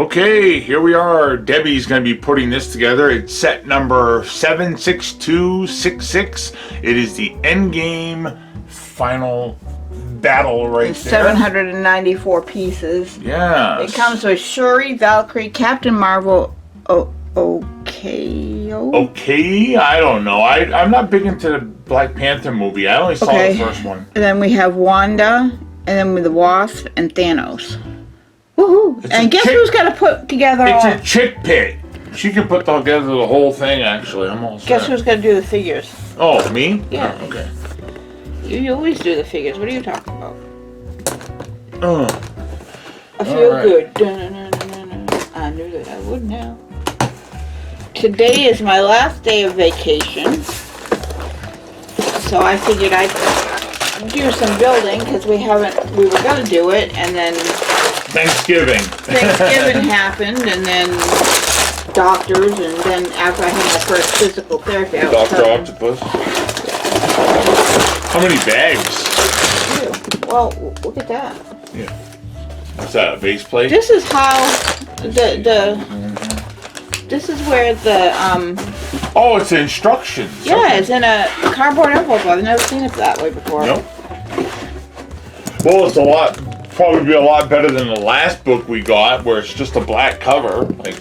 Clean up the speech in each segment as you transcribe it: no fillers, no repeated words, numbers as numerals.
Okay, here we are. Debbie's going to be putting this together. It's set number 76266. It is the Endgame final battle right It's there. 794 pieces. Yeah. It comes with Shuri, Valkyrie, Captain Marvel, Okay, I don't know. I'm not big into the Black Panther movie. I only saw the first one. And then we have Wanda, and then with the Wasp and Thanos. Woohoo! And guess who's got to put together It's a chick pit. She can put together the whole thing, actually. I'm all set. Guess who's got to do the figures? Oh, me? Yeah. Oh, okay. You always do the figures. What are you talking about? Oh. I feel good. Dun-dun-dun-dun-dun. I knew that I would now. Today is my last day of vacation, so I figured I'd do some building because we were gonna do it, and then Thanksgiving happened, and then doctors, and then after I had my first physical therapy, I was Dr. Octopus. How many bags? Well, look at that. Yeah. What's that, a base plate? This is how this is where the Oh, it's instructions. yeah, it's in a cardboard envelope. I've never seen it that way before. Nope. Well, it's probably be a lot better than the last book we got, where it's just a black cover. Like,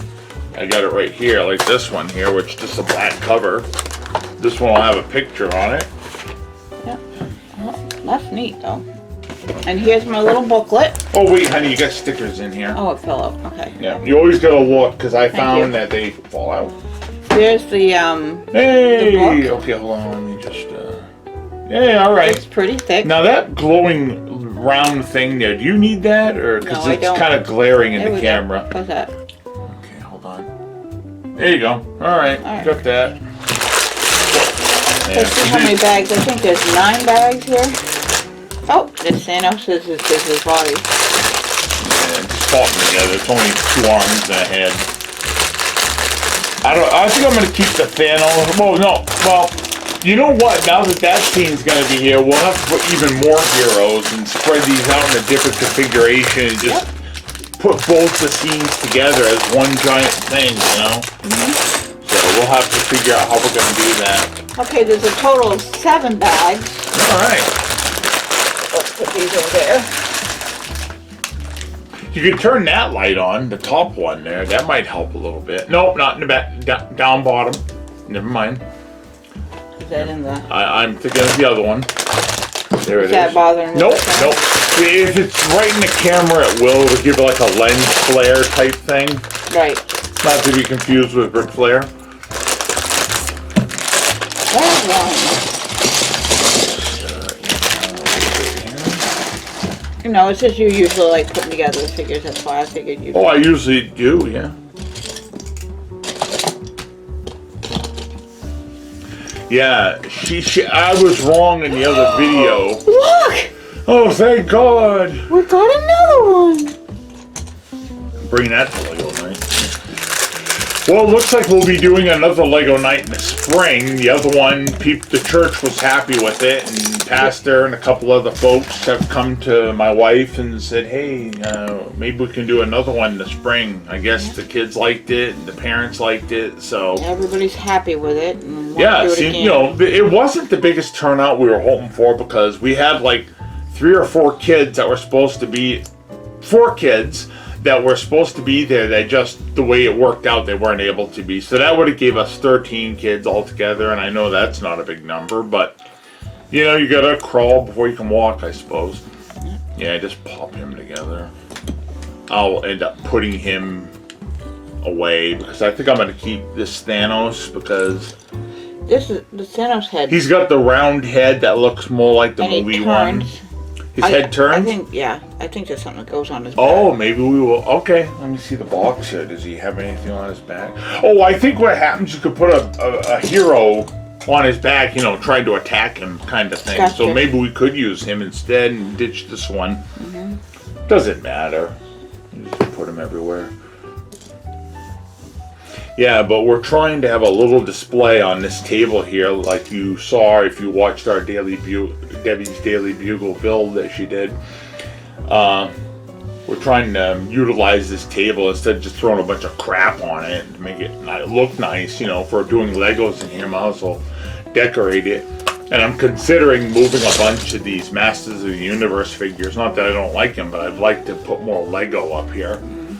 I got it right here, like this one here, which is just a black cover. This one will have a picture on it. Yeah. Well, that's neat, though. And here's my little booklet. Oh, wait, honey, you got stickers in here. Oh, it fell out. Okay. Yeah, you always gotta look, because I Thank found you. that they fall out. Here's the Hey! the book. Okay, hold on, let me just, yeah, alright. It's pretty thick. Now that glowing round thing there, do you need that? Or, because No, I it's don't. kind of glaring in There the we go. camera. What's that? Okay, hold on. There you go. Alright, Alright. got that. Let's see how many bags. I think there's 9 bags here. Oh, this Thanos is his body. Yeah, it's talking together. It's only 2 arms and a head. I think I'm gonna keep the Thanos. Well, you know what? Now that scene's gonna be here, we'll have to put even more heroes and spread these out in a different configuration and just put both the scenes together as one giant thing, you know? So we'll have to figure out how we're gonna do that. Okay, there's a total of 7 bags. Alright. Let's put these over there. You can turn that light on, the top one there. That might help a little bit. Nope, not in the back. Down bottom. Never mind. Is that in the... I'm thinking of the other one. There it is. Is that bothering me? Nope. If it's right in the camera, it will. It'll give it like a lens flare type thing. Right. Not to be confused with Ric Flair. There's one. No, it's just you usually like putting together the figures. That's why I figured you. Oh, I usually do, yeah. Yeah, I was wrong in the other video. Look! Oh, thank God. We got another one. Bring that to Lego Night. Well, it looks like we'll be doing another Lego Night in the spring. The other one, the church was happy with it, and Pastor and a couple other folks have come to my wife and said, hey, maybe we can do another one in the spring. I guess the kids liked it, and the parents liked it, so... Everybody's happy with it. And Yeah, see, you know, it wasn't the biggest turnout we were hoping for because we had like 3 or 4 kids that were supposed to be... 4 kids that were supposed to be there, that just the way it worked out, they weren't able to be. So that would have gave us 13 kids altogether, and I know that's not a big number, but you know, you gotta crawl before you can walk, I suppose. Yeah, just pop him together. I'll end up putting him away because I think I'm gonna keep this Thanos because this is the Thanos head. he's got the round head that looks more like the movie one. His head turns? I think there's something that goes on his back. Oh, maybe we will. Okay, let me see the box here. Does he have anything on his back? Oh, I think what happens, you could put a hero on his back, you know, trying to attack him kind of thing. Gotcha. So maybe we could use him instead and ditch this one. Doesn't matter. You just put him everywhere. Yeah, but we're trying to have a little display on this table here, like you saw if you watched our Debbie's Daily Bugle build that she did. we're trying to utilize this table instead of just throwing a bunch of crap on it to make it look nice. You know, if we're doing Legos in here, might as well decorate it. And I'm considering moving a bunch of these Masters of the Universe figures. Not that I don't like them, but I'd like to put more Lego up here.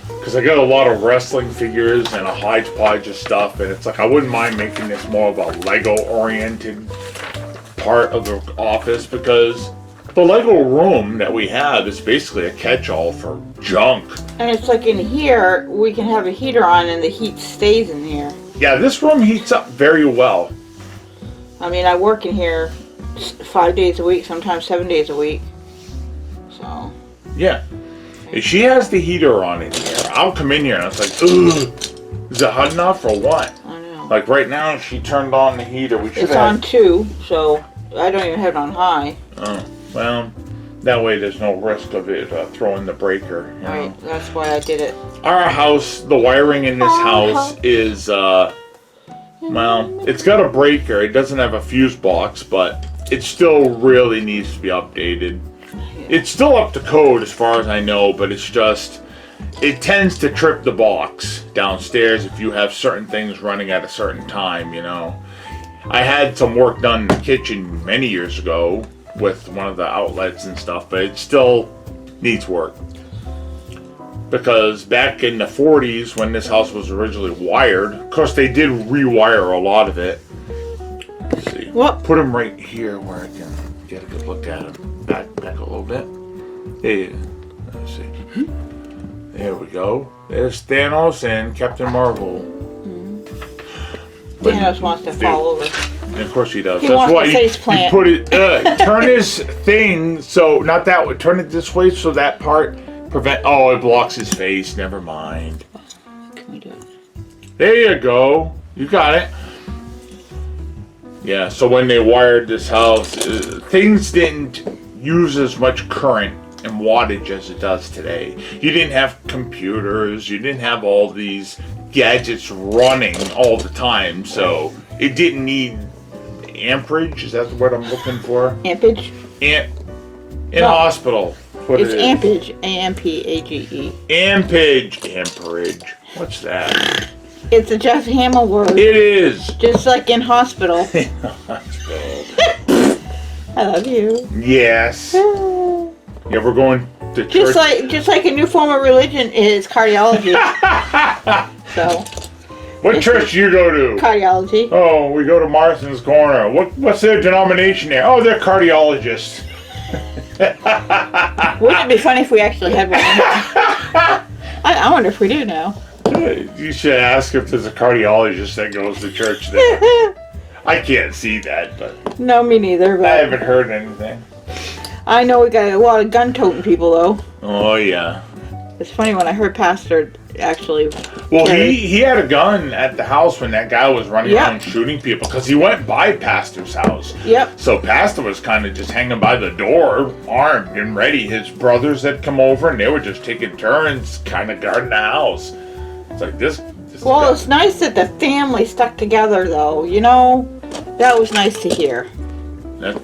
Because I got a lot of wrestling figures and a hodgepodge of stuff, and it's like I wouldn't mind making this more of a Lego-oriented part of the office, because the Lego room that we have is basically a catch-all for junk. And it's like in here, we can have a heater on and the heat stays in here. Yeah, this room heats up very well. I mean, I work in here 5 days a week, sometimes 7 days a week. So. Yeah. If she has the heater on in here, I'll come in here and it's like, ugh, is it hot enough or what? I know. Like right now, she turned on the heater. We should It's on 2, so I don't even have it on high. Oh, well, that way there's no risk of it throwing the breaker. You know? Right, that's why I did it. Our house, the wiring in this house is, well, it's got a breaker. It doesn't have a fuse box, but it still really needs to be updated. It's still up to code as far as I know, but it's just, it tends to trip the box downstairs if you have certain things running at a certain time, you know. I had some work done in the kitchen many years ago with one of the outlets and stuff, but it still needs work. Because back in the 40s, when this house was originally wired, of course they did rewire a lot of it. Let's see. What? Put them right here where I can get a good look at them. Back a little bit. Hey, let's see. There we go. There's Thanos and Captain Marvel. Thanos wants to fall over. And of course he does. He That's wants why to face plant. you put it. Turn his thing so not that way. Turn it this way so that part prevent. Oh, it blocks his face. Never mind. Can we do it? There you go. You got it. Yeah. So when they wired this house, things didn't use as much current and wattage as it does today. You didn't have computers. You didn't have all these gadgets running all the time, so it didn't need amperage. Is that the word I'm looking for? Ampage? In hospital. What It's it is. ampage. A-M-P-A-G-E. Amperage. What's that? It's a Jeff Hamill word. It is. Just like in hospital. I love you. Yes. Yeah, we're going to church. Just like a new form of religion is cardiology. So. What church do you go to? Cardiology. Oh, we go to Marston's Corner. What's their denomination there? Oh, they're cardiologists. Wouldn't it be funny if we actually had one? I wonder if we do now. You should ask if there's a cardiologist that goes to church there. I can't see that, but No, me neither. But I haven't heard anything. I know we got a lot of gun-toting people, though. Oh, yeah. It's funny when I heard Pastor actually. Well, he had a gun at the house when that guy was running Yep. around shooting people, because he went by Pastor's house. Yep. So Pastor was kind of just hanging by the door, armed and ready. His brothers had come over, and they were just taking turns kind of guarding the house. It's like this Well, it's nice that the family stuck together, though. You know, that was nice to hear.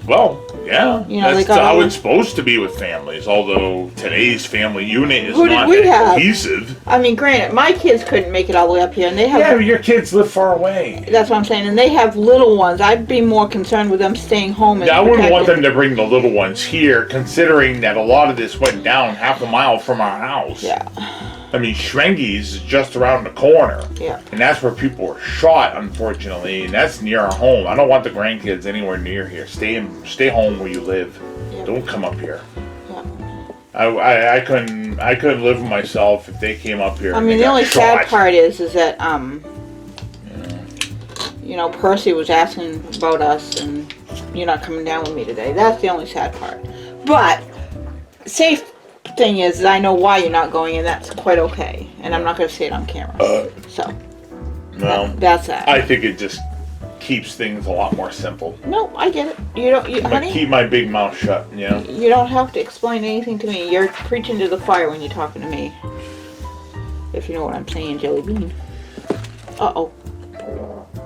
Well, yeah. You know, they that's got how all- it's supposed to be with families, although today's family unit is Who did not we that have? cohesive. I mean, granted, my kids couldn't make it all the way up here, and they have. Yeah, but your kids live far away. That's what I'm saying, and they have little ones. I'd be more concerned with them staying home and Yeah, I wouldn't want them protected. to bring the little ones here, considering that a lot of this went down half a mile from our house. Yeah, I mean, Schwengi's is just around the corner. yeah. And that's where people were shot, unfortunately, and that's near our home. I don't want the grandkids anywhere near here. Stay home where you live. Yep. Don't come up here. Yeah. I couldn't live with myself if they came up here. I and mean, they the got only sad shot. part is that you know, Percy was asking about us, and you're not coming down with me today. That's the only sad part. But safe thing is, I know why you're not going, and that's quite okay. And I'm not going to say it on camera. So Well, that's that. I think it just keeps things a lot more simple. No, I get it. You don't, I honey. keep my big mouth shut, you know? You don't have to explain anything to me. You're preaching to the choir when you're talking to me. If you know what I'm saying, Jelly Bean. Uh-oh.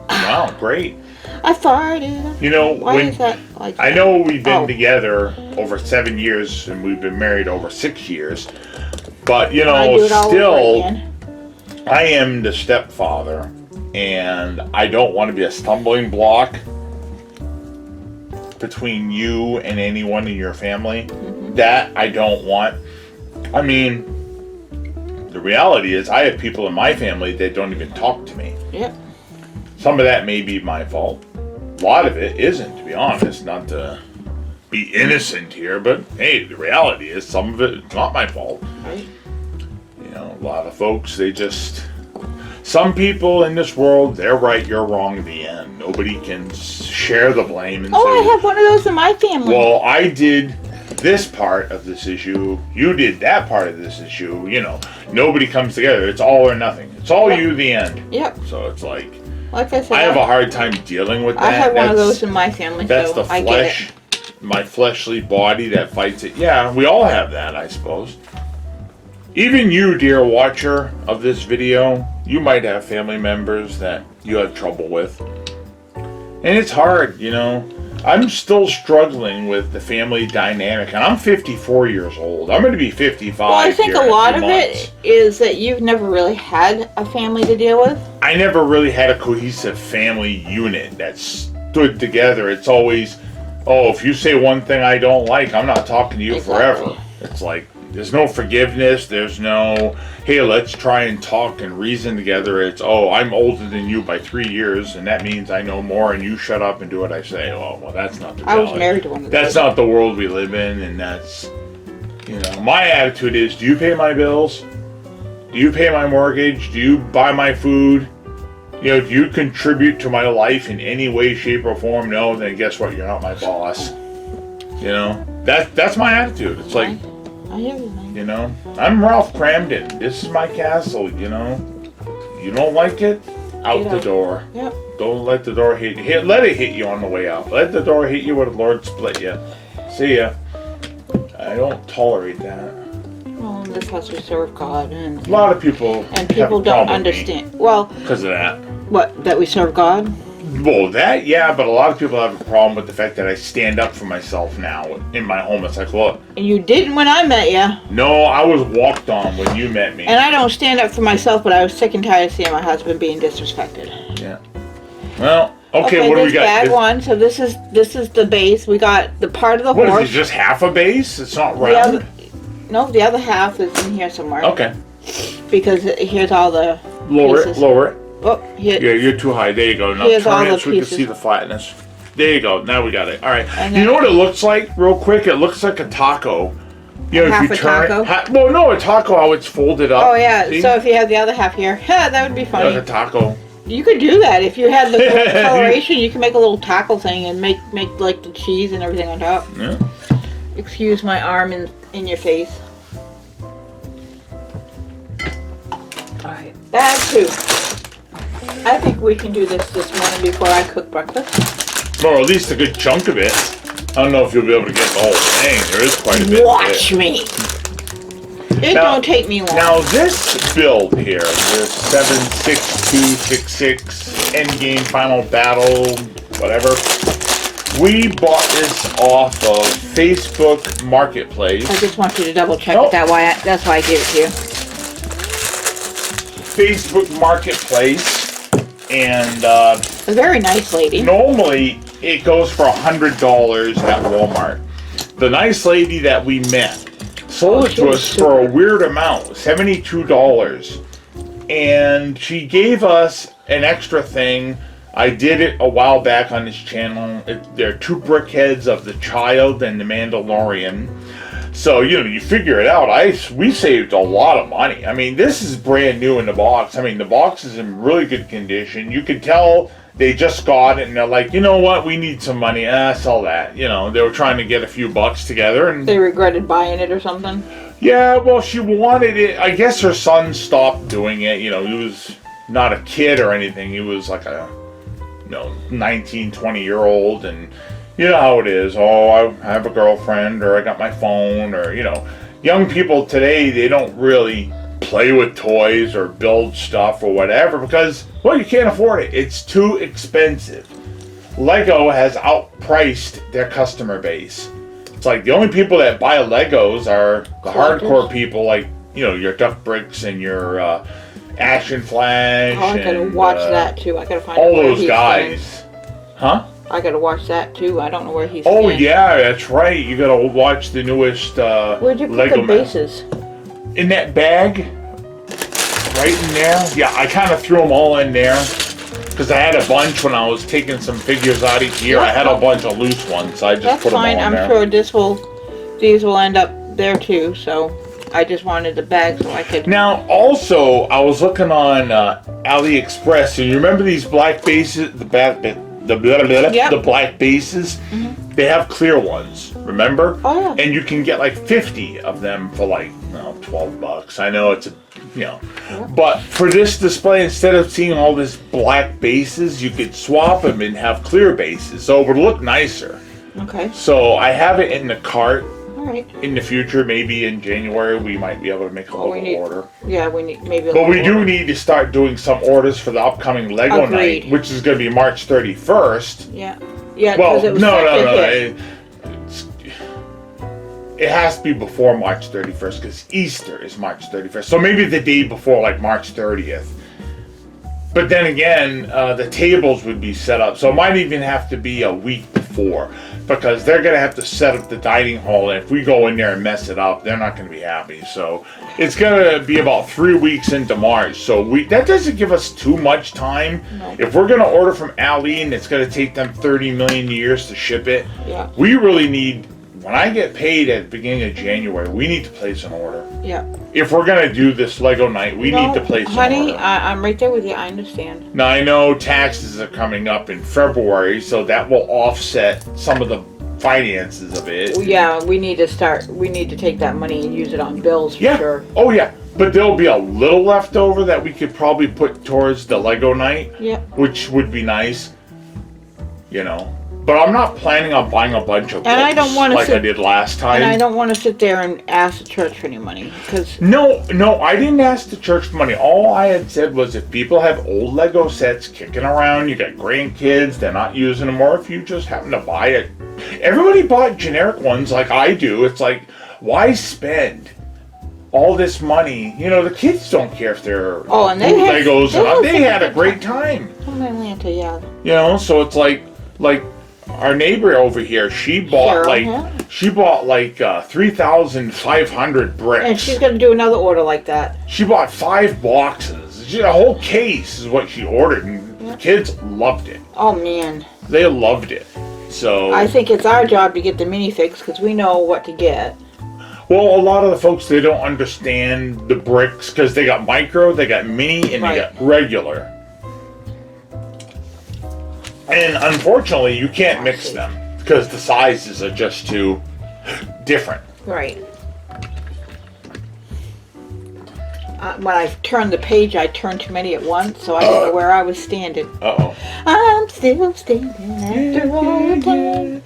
Wow, great. I farted. You know, Why is that like that? I know we've been Oh. together over 7 years and we've been married over 6 years, But, you I know, do it all over still, again. I am the stepfather, and I don't want to be a stumbling block between you and anyone in your family. Mm-hmm. That I don't want. I mean, the reality is I have people in my family that don't even talk to me. Yep. Some of that may be my fault. A lot of it isn't, to be honest. Not to be innocent here, but hey, the reality is some of it's not my fault. Right. You know, a lot of folks, they just... Some people in this world, they're right, you're wrong in the end. Nobody can share the blame and Oh, say, I have one of those in my family. well, I did this part of this issue, you did that part of this issue, you know. Nobody comes together. It's all or nothing. It's all you, the end. Yep. So it's like I said, I have a hard time dealing with that. I have one of those in my family, That's so the I get flesh, my fleshly body that fights it. Yeah, we all have that, I suppose. Even you, dear watcher of this video, you might have family members that you have trouble with. And it's hard, you know. I'm still struggling with the family dynamic, and I'm 54 years old. I'm going to be 55. Well, I think here a in lot few of months. it is that you've never really had a family to deal with. I never really had a cohesive family unit that stood together. It's always, oh, if you say one thing I don't like, I'm not talking to you Exactly. forever. It's like, there's no forgiveness. There's no, hey, let's try and talk and reason together. It's, oh, I'm older than you by 3 years, and that means I know more, and you shut up and do what I say. Well, that's not the I was reality. married to one of those. That's not the world we live in, and that's, you know, my attitude is, do you pay my bills? Do you pay my mortgage? Do you buy my food? You know, do you contribute to my life in any way, shape, or form? No, then guess what? You're not my boss. You know, that's my attitude. It's like, I hear you, man. you know, I'm Ralph Cramden. This is my castle, you know. You don't like it? Out Get the out. door. Yep. Don't let the door hit you. Let it hit you on the way out. Let the door hit you where the Lord split you. See ya. I don't tolerate that. Well, in this house we serve God, and A lot of people people don't understand. Well, because of that. what, that we serve God? Well, that, yeah, but a lot of people have a problem with the fact that I stand up for myself now in my home. It's like, well, And you didn't when I met you. no, I was walked on when you met me. And I don't stand up for myself, but I was sick and tired of seeing my husband being disrespected. Yeah. Well, okay, what do we this got? bag one. So this is the base. We got the part of the What horse. is it, just half a base? It's not The round? other, no, the other half is in here somewhere. Okay. Because here's all the Lower it, pieces. lower it. Oh, here. Yeah, you're too high. There you go. Now Here's all turn the it so we can pieces. see the flatness. There you go. Now we got it. All right. And You then- know what it looks like, real quick? It looks like a taco. You know, Half if you a turn taco? it. Well, no, a taco, how it's folded up. Oh yeah. See? So if you had the other half here, that would be funny. Like a taco. You could do that if you had the coloration. You can make a little taco thing and make like the cheese and everything on top. Yeah. Excuse my arm in your face. All right, bag two. I think we can do this morning before I cook breakfast. Or at least a good chunk of it. I don't know if you'll be able to get the whole thing. There is quite a bit. Watch me. It Now- don't take me long. Now this build here, this 76266 Endgame Final Battle, whatever. We bought this off of Facebook Marketplace. I just want you to double check Nope. it. That's why I gave it to you. Facebook Marketplace, and A very nice lady. normally it goes for $100 at Walmart. The nice lady that we met sold it she to was us for a super. weird amount, $72. And she gave us an extra thing. I did it a while back on this channel. There are 2 brickheads of the Child and the Mandalorian. So, you know, you figure it out. We saved a lot of money. I mean, this is brand new in the box. I mean, the box is in really good condition. You could tell they just got it and they're like, you know what, we need some money. Sell that. You know, they were trying to get a few bucks together. And They regretted buying it or something. yeah, well, she wanted it. I guess her son stopped doing it. You know, he was not a kid or anything. He was like a, 19, 20-year-old. And you know how it is. Oh, I have a girlfriend, or I got my phone, or, young people today, they don't really play with toys or build stuff or whatever because, well, you can't afford it. It's too expensive. Lego has outpriced their customer base. It's like the only people that buy Legos are the Collectors. hardcore people like your duck bricks and your action flash. Oh, I gotta and, watch that too. I gotta find out all where those he's guys. Huh? I gotta watch that too. I don't know where he's Oh standing. yeah, that's right. You gotta watch the newest Where'd you put Lego the bases? in that bag, right in there. Yeah, I kind of threw them all in there because I had a bunch when I was taking some figures out each year. I had a bunch of loose ones, so I just That's put them all fine. in I'm there. sure these will end up there too. So I just wanted the bag so I could. Now, also, I was looking on AliExpress, and you remember these black bases, the black bases? Mm-hmm. They have clear ones, remember? Oh yeah. And you can get like 50 of them for like, $12. I know it's but for this display, instead of seeing all this black bases, you could swap them and have clear bases, so it would look nicer. Okay. So I have it in the cart. All right. In the future, maybe in January, we might be able to make a local order. Yeah, we need maybe. But we do need to start doing some orders for the upcoming Lego Agreed. night, which is going to be March 31st. Yeah. Yeah. Well, It was no. hit. It has to be before March 31st because Easter is March 31st. So maybe the day before, like March 30th. But then again, the tables would be set up. So it might even have to be a week before because they're going to have to set up the dining hall. And if we go in there and mess it up, they're not going to be happy. So it's going to be about 3 weeks into March. So that doesn't give us too much time. No. If we're going to order from Ali and it's going to take them 30 million years to ship it, Yeah. we really need, when I get paid at the beginning of January, we need to place an order. Yeah. If we're going to do this Lego night, we need to place an honey, order. I'm right there with you. I understand. Now, I know taxes are coming up in February, so that will offset some of the finances of it. Yeah, we need to take that money and use it on bills for Yeah. sure. Oh, yeah. But there'll be a little left over that we could probably put towards the Lego night, Yeah. which would be nice. But I'm not planning on buying a bunch of books And I don't wanna like I sit- did last time. And I don't want to sit there and ask the church for any money because No, I didn't ask the church for money. All I had said was if people have old Lego sets kicking around, you got grandkids, they're not using them, or if you just happen to buy it. Everybody bought generic ones like I do. It's like, why spend all this money? The kids don't care if they're and they had- Legos. they They had had a great time. from Atlanta, yeah. So it's like our neighbor over here, she bought Cheryl, 3,500 bricks. And she's gonna do another order like that. She bought 5 boxes. A whole case is what she ordered, and the kids loved it. Oh man. They loved it. So I think it's our job to get the minifix because we know what to get. well, a lot of the folks, they don't understand the bricks because they got micro, they got mini, and Right. they got regular. And unfortunately, you can't mix them because the sizes are just too different. Right. When I turned the page, I turned too many at once, so I didn't know where I was standing. Uh-oh. I'm still standing after all the time.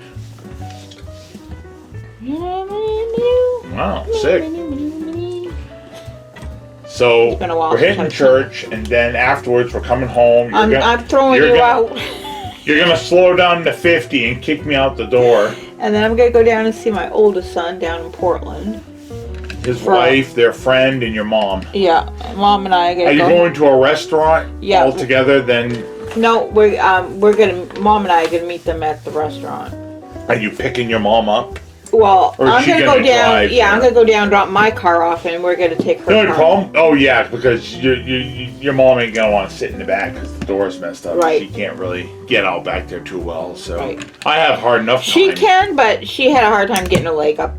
Wow, sick. So It's been a while we're since hitting I've church, and then afterwards we're coming home. I'm throwing you're you gonna- out. You're gonna slow down to 50 and kick me out the door. And then I'm going to go down and see my oldest son down in Portland. His wife, their friend, and your mom. Yeah, Mom and I are going Are to you go. going to a restaurant Yeah. all together? Then No, we're going to, Mom and I are going to meet them at the restaurant. are you picking your mom up? Well, Or is I'm she going to gonna go down. drive Yeah, I'm there? going to go down, drop my car off, and we're going to take her The only car. problem? Oh yeah, because your mom ain't gonna want to sit in the back because the door's messed up. Right. She can't really get out back there too well. So Right. I have hard enough time. She can, but she had a hard time getting her leg up.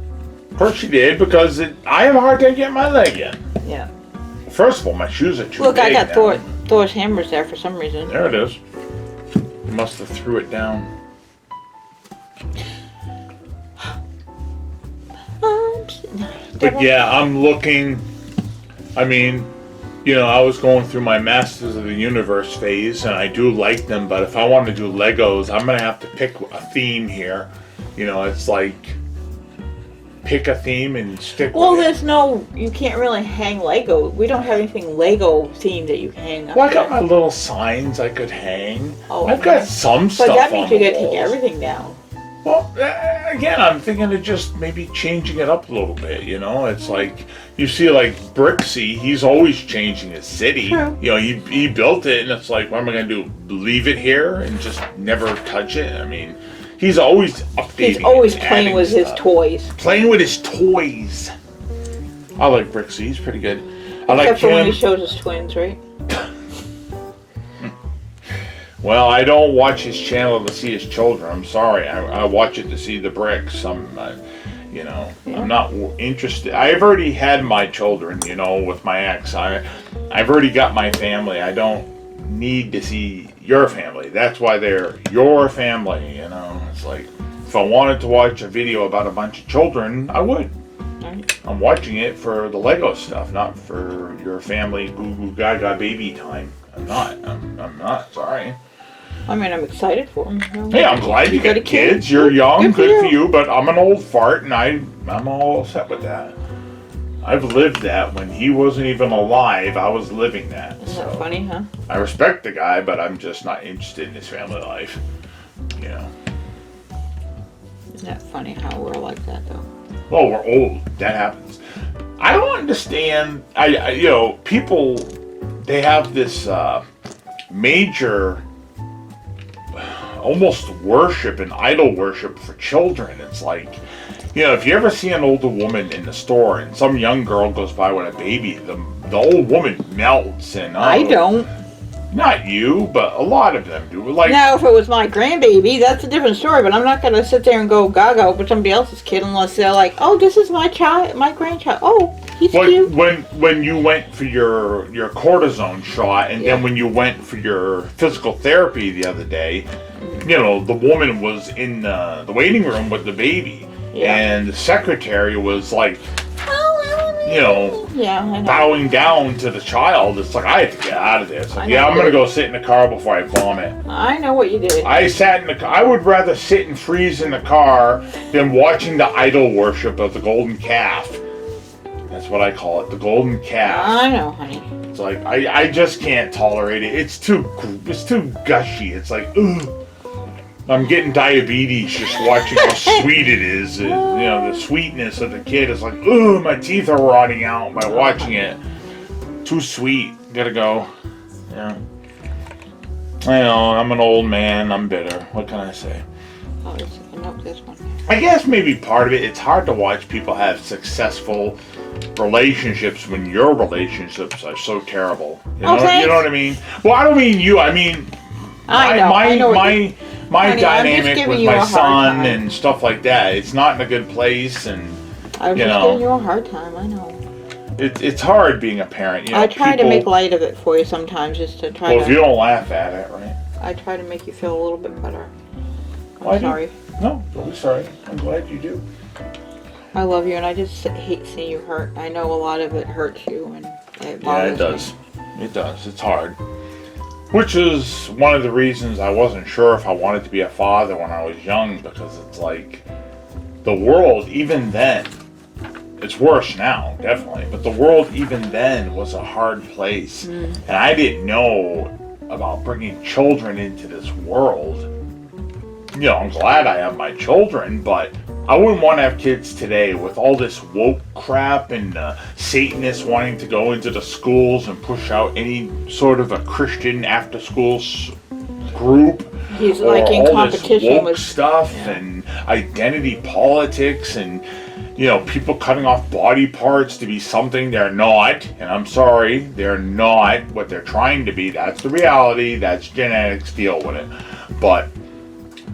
Of course she did because I have a hard time getting my leg in. Yeah. First of all, my shoes are too Look, big I got now. Thor's hammers there for some reason. There it is. You must have threw it down. But yeah, I'm looking. I mean, I was going through my Masters of the Universe phase, and I do like them. But if I want to do Legos, I'm gonna have to pick a theme here. It's like pick a theme and stick Well, with it. you can't really hang Lego. We don't have anything Lego themed that you can hang up Well, I got there. my little signs I could hang. Oh, I've got some But stuff that means on you the gotta take walls. everything down. Well, again, I'm thinking of just maybe changing it up a little bit, you know? It's like, you see like Brixie, he's always changing his city. True. You know, he built it, and it's like, what am I going to do? Leave it here and just never touch it? I mean, he's always updating. He's always and playing with stuff. his toys. Playing with his toys. I like Brixie, he's pretty good. I like Except for when he him. shows his twins, right? Well, I don't watch his channel to see his children. I'm sorry. I watch it to see the bricks. You know, I'm not interested. I've already had my children, you know, with my ex. I've already got my family. I don't need to see your family. That's why they're your family, you know. It's like, if I wanted to watch a video about a bunch of children, I would. Right. I'm watching it for the Lego stuff, not for your family goo goo gaga baby time. I'm not. I'm not. Sorry. I mean, I'm excited for him. You know? Hey, I'm glad you got got a kid? kids. You're young, Good for good for you. you. But I'm an old fart, and I'm all set with that. I've lived that when he wasn't even alive. I was living that. Isn't that funny, huh? I respect the guy, but I'm just not interested in his family life. You know. Isn't that funny how we're like that, though? Well, we're old. That happens. I don't understand. You know, people, they have this major, almost worship and idol worship for children. It's like, you know, if you ever see an older woman in the store and some young girl goes by with a baby, the old woman melts. And I don't. Not you, but a lot of them do. Like, Now, if it was my grandbaby, that's a different story. But I'm not going to sit there and go gaga over somebody else's kid unless they're like, "Oh, this is my child, my grandchild. Oh, he's cute." when you went for your cortisone shot, and Yeah. then when you went for your physical therapy the other day, you know, the woman was in the waiting room with the baby, Yeah. and the secretary was like, you know, Yeah, I know. bowing down to the child. It's like, I have to get out of there. It's I like, know yeah, I'm you gonna did. go sit in the car before I vomit. I know what you did. I sat in the car. I would rather sit and freeze in the car than watching the idol worship of the golden calf. That's what I call it, the golden calf. I know, honey. It's like, I just can't tolerate it. It's too gushy. It's like, ugh. I'm getting diabetes just watching how sweet it is. You know, the sweetness of the kid is like, ugh, my teeth are rotting out by watching it. Too sweet. Gotta go. Yeah. I know, I'm an old man. I'm bitter. What can I say? Oh, nope, this one. I guess maybe part of it, it's hard to watch people have successful relationships when your relationships are so terrible. You know, Okay. you know what I mean? Well, I don't mean you. I mean, I know. I know what my Honey, I'm just dynamic giving with you a my hard son time. and stuff like that. It's not in a good place, and I'm you just know. giving you a hard time. I know. it's hard being a parent. You know, I try to people- make light of it for you sometimes, just to try Well, if you to. don't laugh at it, right? I try to make you feel a little bit better. Why I'm do you- sorry. No, don't be sorry. I'm glad you do. I love you, and I just hate seeing you hurt. I know a lot of it hurts you, and it Yeah, bothers it does. It does. It's hard. Which is one of the reasons I wasn't sure if I wanted to be a father when I was young, because it's like the world, even then, it's worse now, definitely, but the world even then was a hard place. And I didn't know about bringing children into this world. You know, I'm glad I have my children, but I wouldn't want to have kids today with all this woke crap and Satanists wanting to go into the schools and push out any sort of a Christian after-school group. He's Or like in all this competition woke with stuff yeah. and identity politics and, you know, people cutting off body parts to be something they're not. And I'm sorry, they're not what they're trying to be. That's the reality. That's genetics. Deal with it. But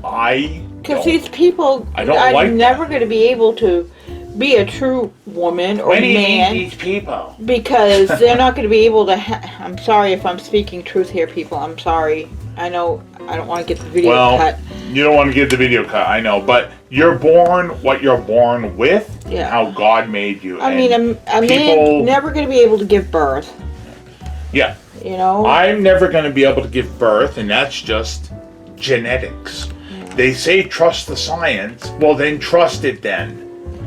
because these people I don't are like never that. going to be able to be a true woman or What do you man think these people? because they're not going to be able to. I'm sorry if I'm speaking truth here, people. I'm sorry. I know I don't want to get the video Well, cut. you don't want to get the video cut, I know, but you're born what you're born with, Yeah. and how God made you. I and mean, a people- man never going to be able to give birth. Yeah, You know. I'm never going to be able to give birth, and that's just genetics. They say trust the science, well then trust it then.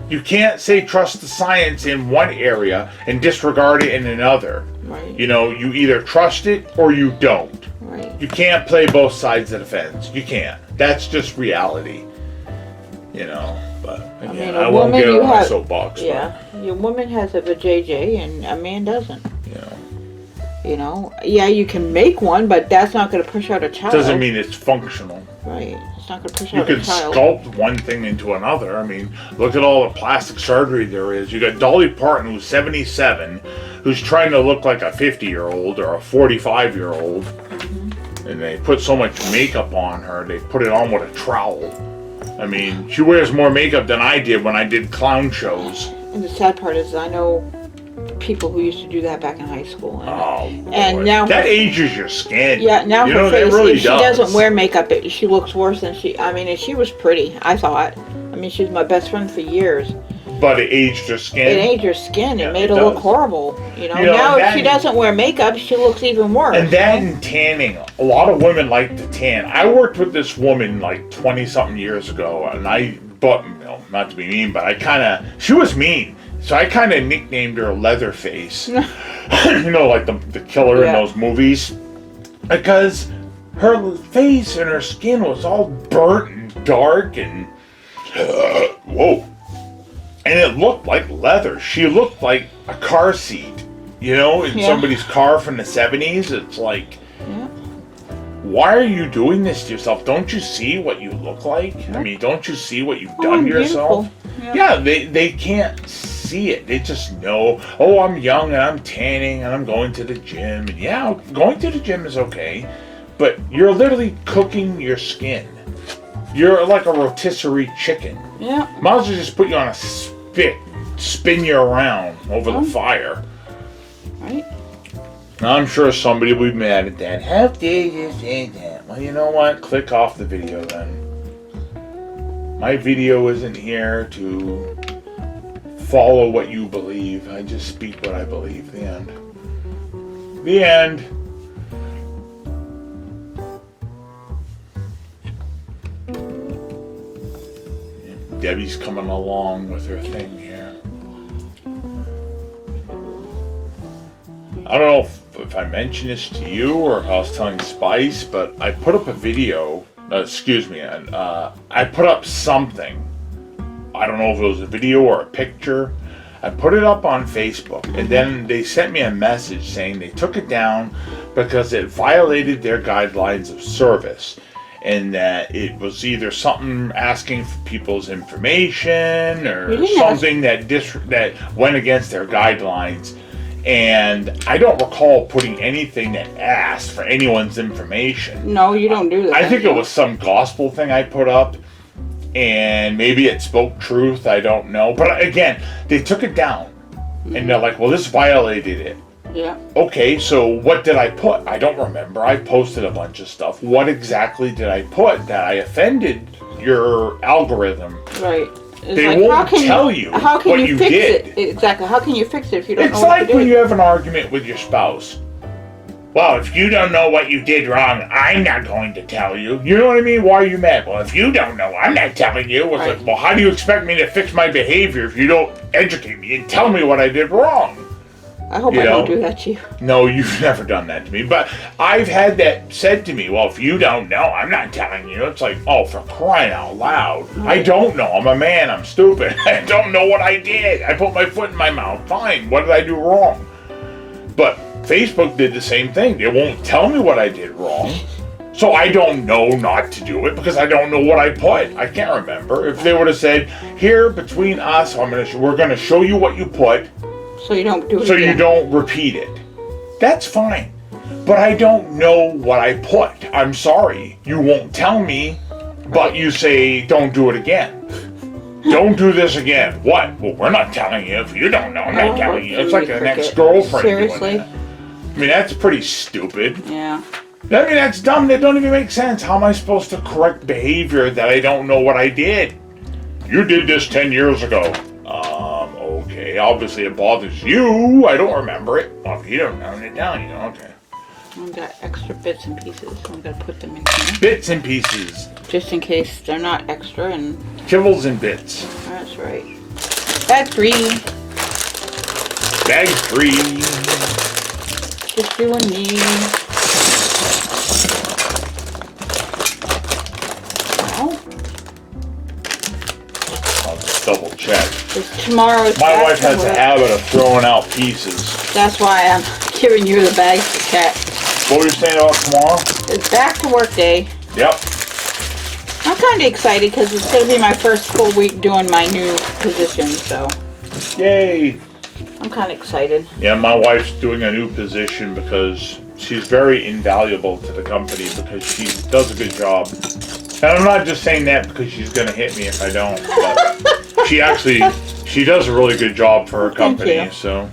You can't say trust the science in one area and disregard it in another. Right. You know, you either trust it or you don't. Right. You can't play both sides of the fence. You can't. That's just reality. You know, but again, I mean, I won't woman, get you on my have- soapbox. Yeah, your woman has a vajayjay and a man doesn't. But, You know, yeah, you can make one, but that's not going to push out a child. doesn't mean it's functional. Right, it's not going to push You out can a child. sculpt one thing into another. I mean, look at all the plastic surgery there is. You got Dolly Parton, who's 77, who's trying to look like a 50-year-old or a 45-year-old, and they put so much makeup on her, they put it on with a trowel. I mean, she wears more makeup than I did when I did clown shows. And the sad part is, I know people who used to do that back in high school. And, And now that her- ages your skin. Yeah, now you her know, face, that really if she does. doesn't wear makeup, she looks worse than she, I mean, and she was pretty, I thought. I mean, she was my best friend for years. But it aged her skin. It aged her skin. Yeah, It made it her look does. horrible. You know, You know, now if that- she doesn't wear makeup, she looks even worse. And that and tanning. A lot of women like to tan. I worked with this woman like 20-something years ago, and not to be mean, but she was mean. So I kind of nicknamed her Leatherface. You know, like the killer in those movies. Because her face and her skin was all burnt and dark and... whoa. And it looked like leather. She looked like a car seat. You know, in somebody's car from the 70s. It's like... Why are you doing this to yourself? Don't you see what you look like? I mean, don't you see what you've done to yourself? Yeah, they can't see it. They just know, oh, I'm young and I'm tanning and I'm going to the gym. And yeah, going to the gym is okay, but you're literally cooking your skin. You're like a rotisserie chicken. Yeah. Might as well just put you on a spit, spin you around over the fire. Right. I'm sure somebody will be mad at that. How dare you say that? Well, you know what? Click off the video then. My video isn't here to follow what you believe. I just speak what I believe. The end. The end. Debbie's coming along with her thing here. I don't know if I mentioned this to you or if I was telling Spice, but I put up a video, I put up something. I don't know if it was a video or a picture. I put it up on Facebook, and then they sent me a message saying they took it down because it violated their guidelines of service, and that it was either something asking for people's information or something that went against their guidelines. And I don't recall putting anything that asked for anyone's information. No, you don't do that. I think it was some gospel thing I put up, and maybe it spoke truth, I don't know. But again, they took it down, and they're like, well, this violated it. Yeah. Okay, so what did I put? I don't remember. I posted a bunch of stuff. What exactly did I put that I offended your algorithm? Right. It's They like, won't tell you how can what you you fix did. it? Exactly. How can you fix it if you don't It's know what like to do? when you have an argument with your spouse. Well, if you don't know what you did wrong, I'm not going to tell you. You know what I mean? Why are you mad? Well, if you don't know, I'm not telling you. It's Right. like, well, how do you expect me to fix my behavior if you don't educate me and tell me what I did wrong? I hope I don't do that to you. No, you've never done that to me. But I've had that said to me. Well, if you don't know, I'm not telling you. It's like, oh, for crying out loud. Right. I don't know. I'm a man. I'm stupid. I don't know what I did. I put my foot in my mouth. Fine. What did I do wrong? But Facebook did the same thing. They won't tell me what I did wrong. So I don't know not to do it because I don't know what I put. I can't remember. If they would have said, here, between us, we're going to show you what you put, So you don't do it so again. you don't repeat it. That's fine. But I don't know what I put. I'm sorry. You won't tell me, but you say, don't do it again. Don't do this again. What? Well, we're not telling you. If you don't know, I'm not telling you. It's like an ex-girlfriend doing Seriously? that. I mean, that's pretty stupid. Yeah. I mean, that's dumb. That don't even make sense. How am I supposed to correct behavior that I don't know what I did? You did this 10 years ago. Okay. Obviously, it bothers you. I don't remember it. Well, if you don't know, then tell you. Okay. I've got extra bits and pieces. I'm going to put them in here. Bits and pieces. Just in case they're not extra. And Kibbles and bits. that's right. Bag 3. Bag 3. Just you and me. Now, check. Tomorrow is My back wife to has a work. habit of throwing out pieces. That's why I'm giving you the bags to check. What were you saying about tomorrow? It's back to work day. Yep. I'm kind of excited because it's going to be my first full week doing my new position, so Yay. I'm kind of excited. Yeah, my wife's doing a new position because she's very invaluable to the company because she does a good job. And I'm not just saying that because she's going to hit me if I don't, but she does a really good job for her company, Thank you. so.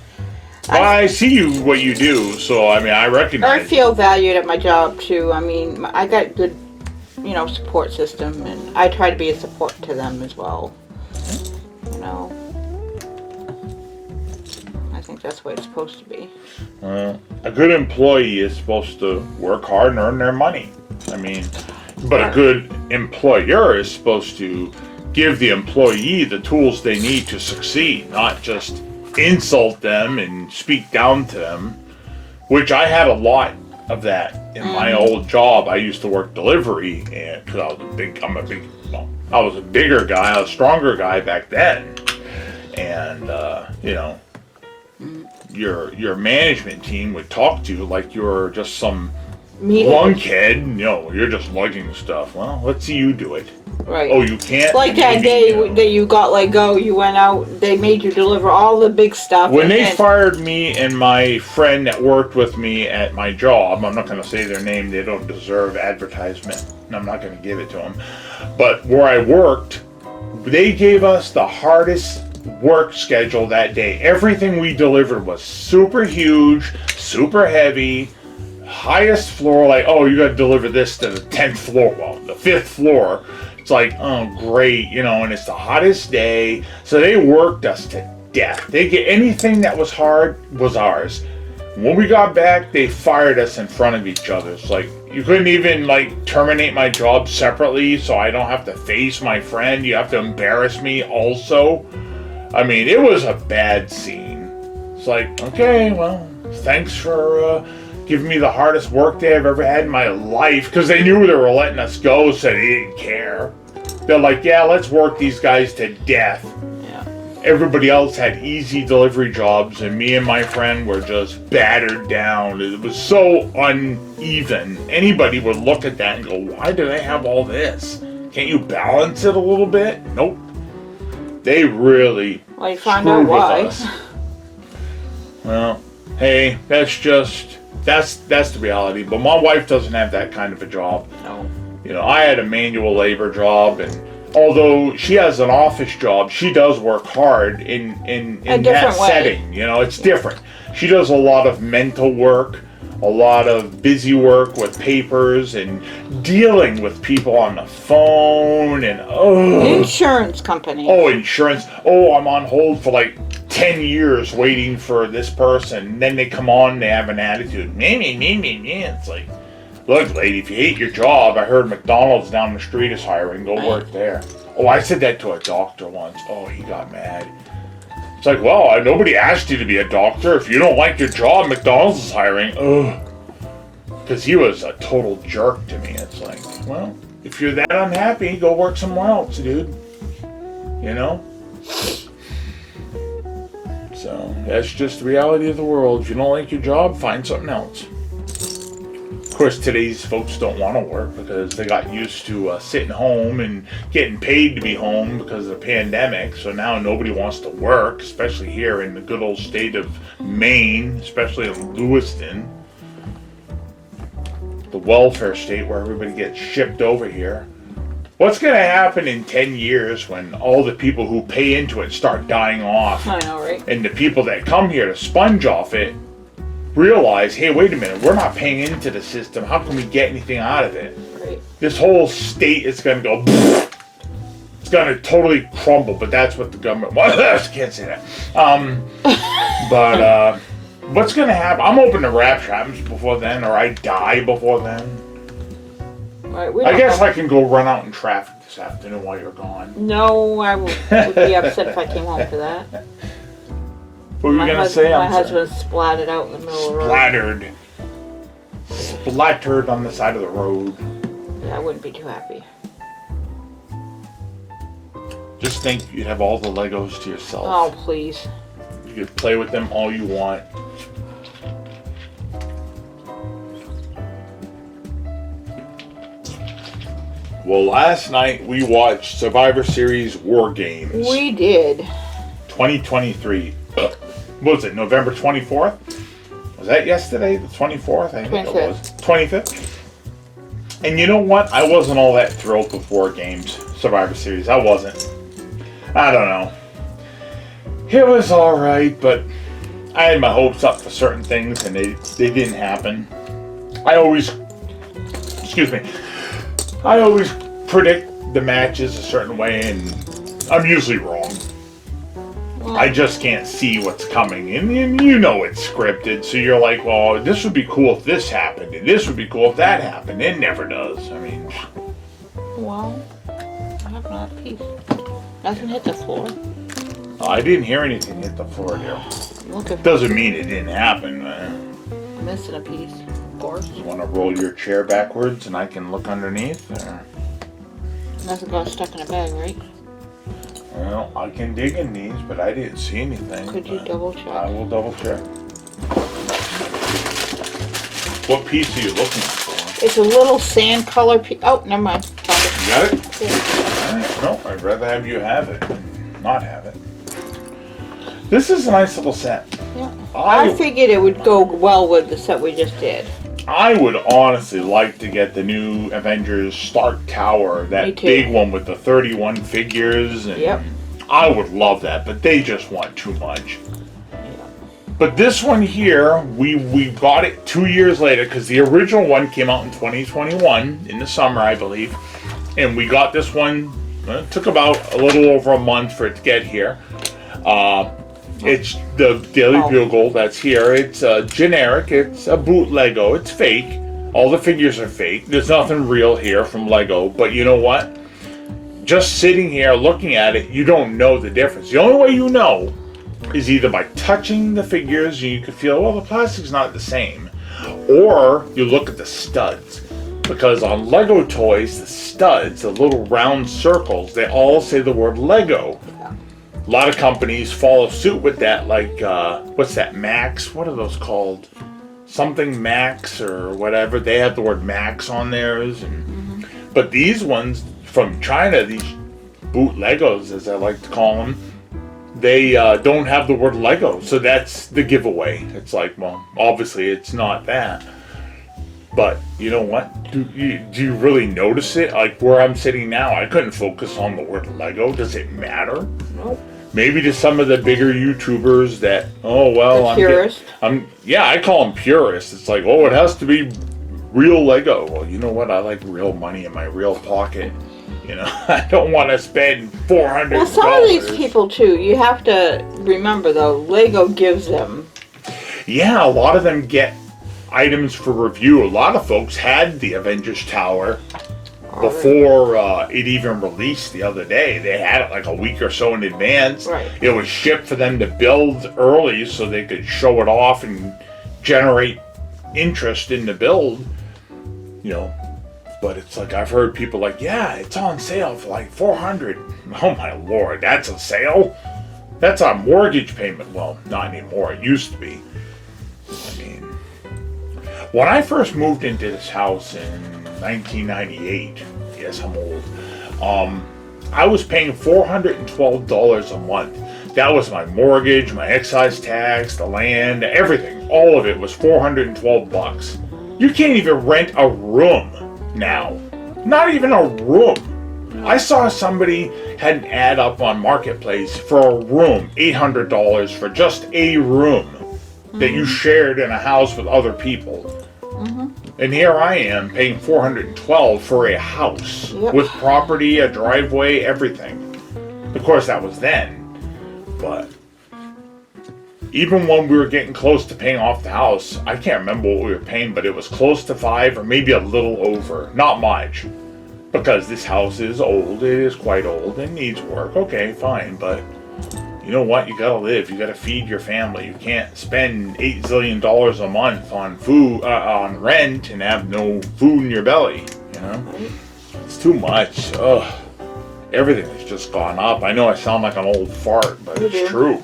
Well, I see what you do, so I mean, I I recognize. feel valued at my job too. I mean, I got good, support system, and I try to be a support to them as well. I think that's what it's supposed to be. A good employee is supposed to work hard and earn their money. I mean, but a good employer is supposed to give the employee the tools they need to succeed, not just insult them and speak down to them, which I had a lot of that in my old job. I used to work delivery, and because I was a bigger guy, I was a stronger guy back then, and your management team would talk to you like you were just some one kid. You're just lugging stuff. Well, let's see you do it. Right. Oh, you can't? Like that day that you got let go, you went out, they made you deliver all the big stuff. When they fired me and my friend that worked with me at my job, I'm not going to say their name, they don't deserve advertisement, and I'm not going to give it to them. But where I worked, they gave us the hardest work schedule that day. Everything we delivered was super huge, super heavy, highest floor, like, oh, you got to deliver this to the 10th floor, well, the 5th floor. It's like, oh, great, and it's the hottest day. So they worked us to death. They get anything that was hard was ours. When we got back, they fired us in front of each other. It's like, you couldn't even, terminate my job separately so I don't have to face my friend. You have to embarrass me also. I mean, it was a bad scene. It's like, okay, well, thanks for giving me the hardest work day I've ever had in my life, because they knew they were letting us go, so they didn't care. They're like, yeah, let's work these guys to death. Yeah. Everybody else had easy delivery jobs, and me and my friend were just battered down. It was so uneven. Anybody would look at that and go, why do they have all this? Can't you balance it a little bit? Nope. They really Well, you find out why. us. Well, hey, that's the reality. But my wife doesn't have that kind of a job. No. I had a manual labor job, and although she has an office job, she does work hard in that setting. It's different. She does a lot of mental work, a lot of busy work with papers and dealing with people on the phone and insurance company. Oh, insurance. Oh, I'm on hold for 10 years waiting for this person. And then they come on and they have an attitude. Me. It's like, look, lady, if you hate your job, I heard McDonald's down the street is hiring. Go work there. Oh, I said that to a doctor once. Oh, he got mad. It's like, well, nobody asked you to be a doctor. If you don't like your job, McDonald's is hiring. Ugh. Because he was a total jerk to me. It's like, well, if you're that unhappy, go work somewhere else, dude. So, that's just the reality of the world. If you don't like your job, find something else. Of course, today's folks don't want to work because they got used to sitting home and getting paid to be home because of the pandemic. So now nobody wants to work, especially here in the good old state of Maine, especially in Lewiston, the welfare state where everybody gets shipped over here. What's going to happen in 10 years when all the people who pay into it start dying off? I know, right? And the people that come here to sponge off it realize, hey, wait a minute, we're not paying into the system. How can we get anything out of it? Right. This whole state is going to go, it's going to totally crumble, but that's what the government, I can't say that. But what's going to happen? I'm hoping the rapture happens before then, or I die before then. Right, I guess I can go run out in traffic this afternoon while you're gone. No, I would be upset if I came home for that. What were you going to say? My husband splattered out in the middle of the road. Splattered on the side of the road. Yeah, I wouldn't be too happy. Just think you'd have all the Legos to yourself. Oh, please. You could play with them all you want. Well, last night we watched Survivor Series War Games. We did. 2023. What was it, November 24th? Was that yesterday, the 24th? I think 25th. it was. 25th? And you know what? I wasn't all that thrilled with War Games, Survivor Series. I wasn't. I don't know. It was alright, but I had my hopes up for certain things and they didn't happen. I always predict the matches a certain way and I'm usually wrong. I just can't see what's coming. And you know it's scripted, so you're like, well, this would be cool if this happened, and this would be cool if that happened. It never does. I mean... Well, I have not a piece. Nothing hit the floor. I didn't hear anything hit the floor there. Looking. Doesn't mean it didn't happen, man. I'm missing a piece, of course. You want to roll your chair backwards and I can look underneath? Or... Nothing got stuck in a bag, right? Well, I can dig in these, but I didn't see anything. Could you double check? I will double check. What piece are you looking for? It's a little sand color piece. Oh, never mind. Found it. You got it? Yeah. Alright, no, I'd rather have you have it than not have it. This is a nice little set. Yeah. I figured it would go well with the set we just did. I would honestly like to get the new Avengers Stark Tower, Me that too. big one with the 31 figures. And Yep. I would love that, but they just want too much. But this one here, we got it 2 years later because the original one came out in 2021 in the summer, I believe, and we got this one. It took about a little over a month for it to get here. It's the Daily Bugle that's here. It's generic. It's a boot Lego. It's fake. All the figures are fake. There's nothing real here from Lego. But you know what? Just sitting here looking at it, you don't know the difference. The only way you know is either by touching the figures and you can feel, well, the plastic's not the same. Or you look at the studs. Because on Lego toys, the studs, the little round circles, they all say the word Lego. A lot of companies follow suit with that, like, what's that, Max? What are those called? Something Max or whatever. They have the word Max on theirs. And, but these ones from China, these boot Legos, as I like to call them, they don't have the word Lego. So that's the giveaway. It's like, well, obviously it's not that. But you know what? Do you really notice it? Like where I'm sitting now, I couldn't focus on the word Lego. Does it matter? Nope. Maybe to some of the bigger YouTubers that, oh well, I call them purists. It's like, oh, it has to be real Lego. Well, you know what? I like real money in my real pocket. You know, I don't want to spend $400. Well, some of these people too, you have to remember though, Lego gives them. Yeah, a lot of them get items for review. A lot of folks had the Avengers Tower before it even released the other day. They had it like a week or so in advance. Right. It was shipped for them to build early so they could show it off and generate interest in the build. You know, but it's like I've heard people like, yeah, it's on sale for like $400. Oh my lord, that's a sale? That's a mortgage payment. Well, not anymore. It used to be. I mean, when I first moved into this house in 1998, yes, I'm old, I was paying $412 a month. That was my mortgage, my excise tax, the land, everything. All of it was $412. You can't even rent a room now. Not even a room. I saw somebody had an ad up on Marketplace for a room, $800 for just a room that you shared in a house with other people. And here I am paying $412 for a house with property, a driveway, everything. Of course, that was then. But even when we were getting close to paying off the house, I can't remember what we were paying, but it was close to $5 or maybe a little over. Not much. Because this house is old. It is quite old and needs work. Okay, fine. But you know what? You gotta live. You gotta feed your family. You can't spend $8 zillion a month on food, on rent, and have no food in your belly. You know, it's too much. Ugh. everything has just gone up. I know I sound like an old fart, but it's true.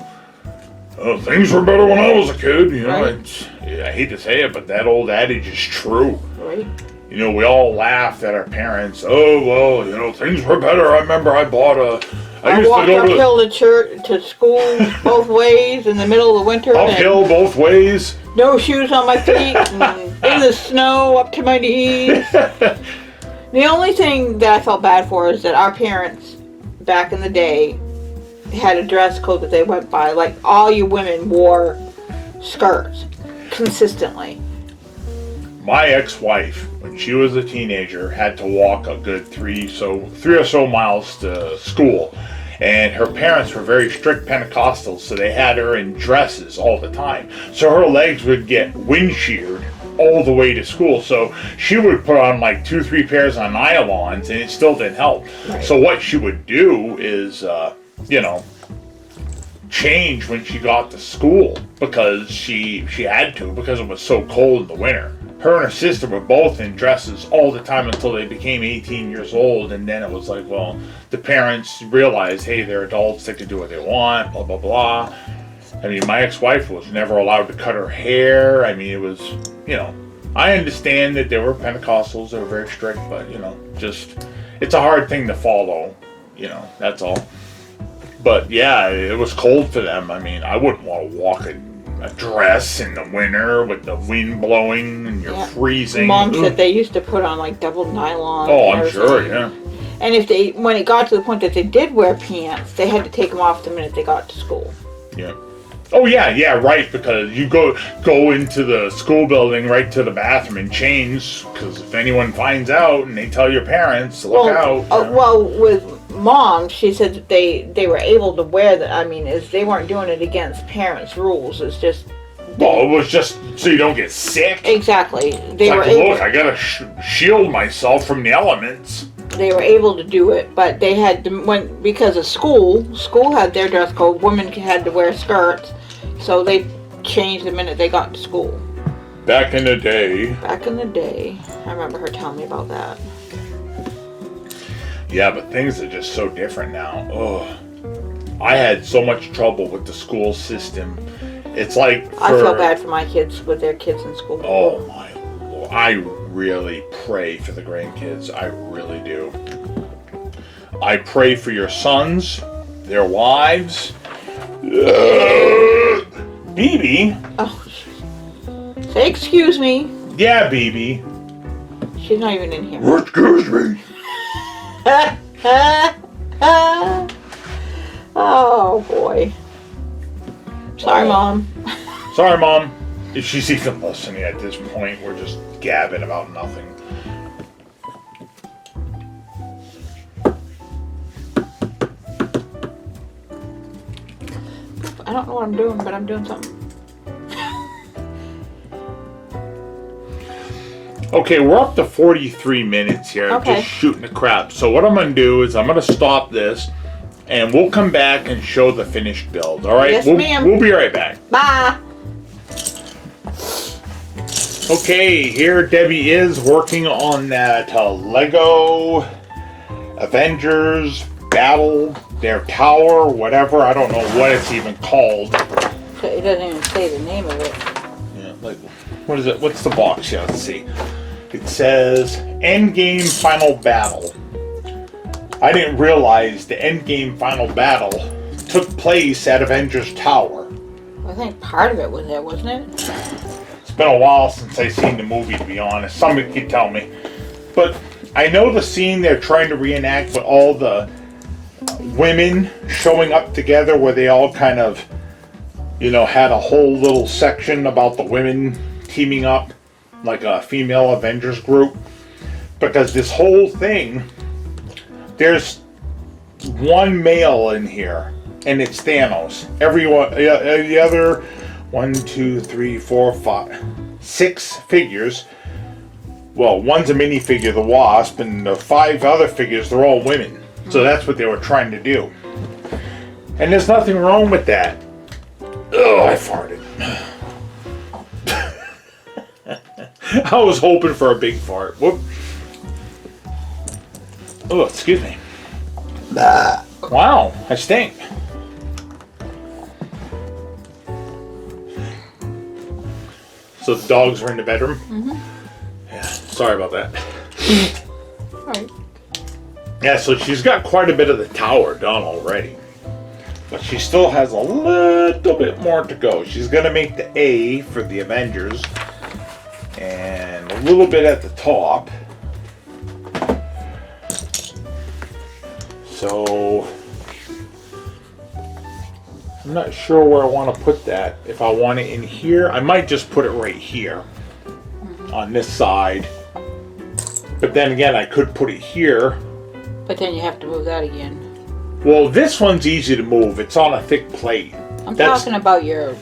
Things were better when I was a kid, you know. Right. I hate to say it, but that old adage is true. Right. You know, we all laughed at our parents. Oh, well, you know, things were better. I remember I bought a... I walked uphill to church, to school both ways in the middle of the winter. Uphill both ways. No shoes on my feet, and in the snow up to my knees. The only thing that I felt bad for is that our parents, back in the day, had a dress code that they went by. Like, all you women wore skirts consistently. My ex-wife, when she was a teenager, had to walk a good three or so miles to school. And her parents were very strict Pentecostals, so they had her in dresses all the time. So her legs would get wind sheared all the way to school. So she would put on like 2-3 pairs of nylons, and it still didn't help. Right. So what she would do is, change when she got to school, because she had to, because it was so cold in the winter. Her and her sister were both in dresses all the time until they became 18 years old, and then it was like, well, the parents realized, hey, they're adults, they can do what they want, blah, blah, blah. I mean, my ex-wife was never allowed to cut her hair. I mean, it was, I understand that they were Pentecostals, they were very strict, but, just, it's a hard thing to follow, that's all. But yeah, it was cold for them. I mean, I wouldn't want to walk a dress in the winter with the wind blowing and you're freezing. Mom said they used to put on like double nylon. Oh, I'm sure, yeah. And when it got to the point that they did wear pants, they had to take them off the minute they got to school. Yeah. Oh yeah, right. Because you go into the school building, right to the bathroom and change. Because if anyone finds out and they tell your parents, look out. Well, with Mom, she said that they were able to wear that. I mean, they weren't doing it against parents' rules. It's just. Well, it was just so you don't get sick. Exactly. Look, I gotta shield myself from the elements. They were able to do it, but they had to, because of school had their dress code. Women had to wear skirts, so they changed the minute they got to school. Back in the day, I remember her telling me about that. Yeah, but things are just so different now. Ugh. I had so much trouble with the school system. It's like I feel bad for my kids with their kids in school. Oh my Lord. I really pray for the grandkids. I really do. I pray for your sons, their wives. BB. Oh. Say excuse me. Yeah, BB. She's not even in here. Excuse me. Oh boy. Sorry, Mom. Sorry, Mom. If she's even listening at this point, we're just gabbing about nothing. I don't know what I'm doing, but I'm doing something. Okay, we're up to 43 minutes here, just shooting the crap. So what I'm going to do is I'm going to stop this, and we'll come back and show the finished build. All right? Yes, ma'am. We'll be right back. Bye. Okay, here Debbie is working on that Lego Avengers Battle, their tower, whatever. I don't know what it's even called. It doesn't even say the name of it. Yeah, like, what is it? What's the box here? Let's see. It says Endgame Final Battle. I didn't realize the Endgame Final Battle took place at Avengers Tower. I think part of it was there, wasn't it? It's been a while since I've seen the movie, to be honest. Somebody could tell me. But I know the scene they're trying to reenact with all the women showing up together where they all kind of, had a whole little section about the women teaming up like a female Avengers group. Because this whole thing, there's one male in here, and it's Thanos. Everyone, the other 1, 2, 3, 4, 5, 6 figures. Well, one's a minifigure, the Wasp, and the 5 other figures, they're all women. So that's what they were trying to do. And there's nothing wrong with that. Oh, I farted. I was hoping for a big fart. Whoop. Oh, excuse me. Wow, I stink. So the dogs are in the bedroom? Mm-hmm. Yeah, sorry about that. Alright. Yeah, so she's got quite a bit of the tower done already. But she still has a little bit more to go. She's going to make the A for the Avengers. And a little bit at the top. So I'm not sure where I want to put that. If I want it in here, I might just put it right here on this side. But then again, I could put it here. But then you have to move that again. Well, this one's easy to move. It's on a thick plate. I'm talking about your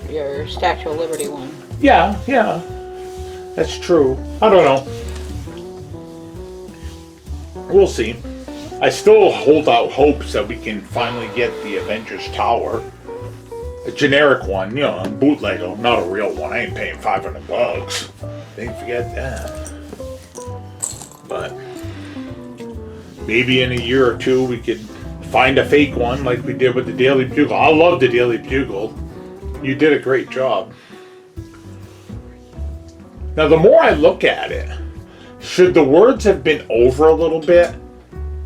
Statue of Liberty one. Yeah, that's true. I don't know. We'll see. I still hold out hopes that we can finally get the Avengers Tower. A generic one, a bootleg, not a real one. I ain't paying $500. Don't forget that. But maybe in a year or two we could find a fake one like we did with the Daily Bugle. I love the Daily Bugle. You did a great job. Now the more I look at it, should the words have been over a little bit?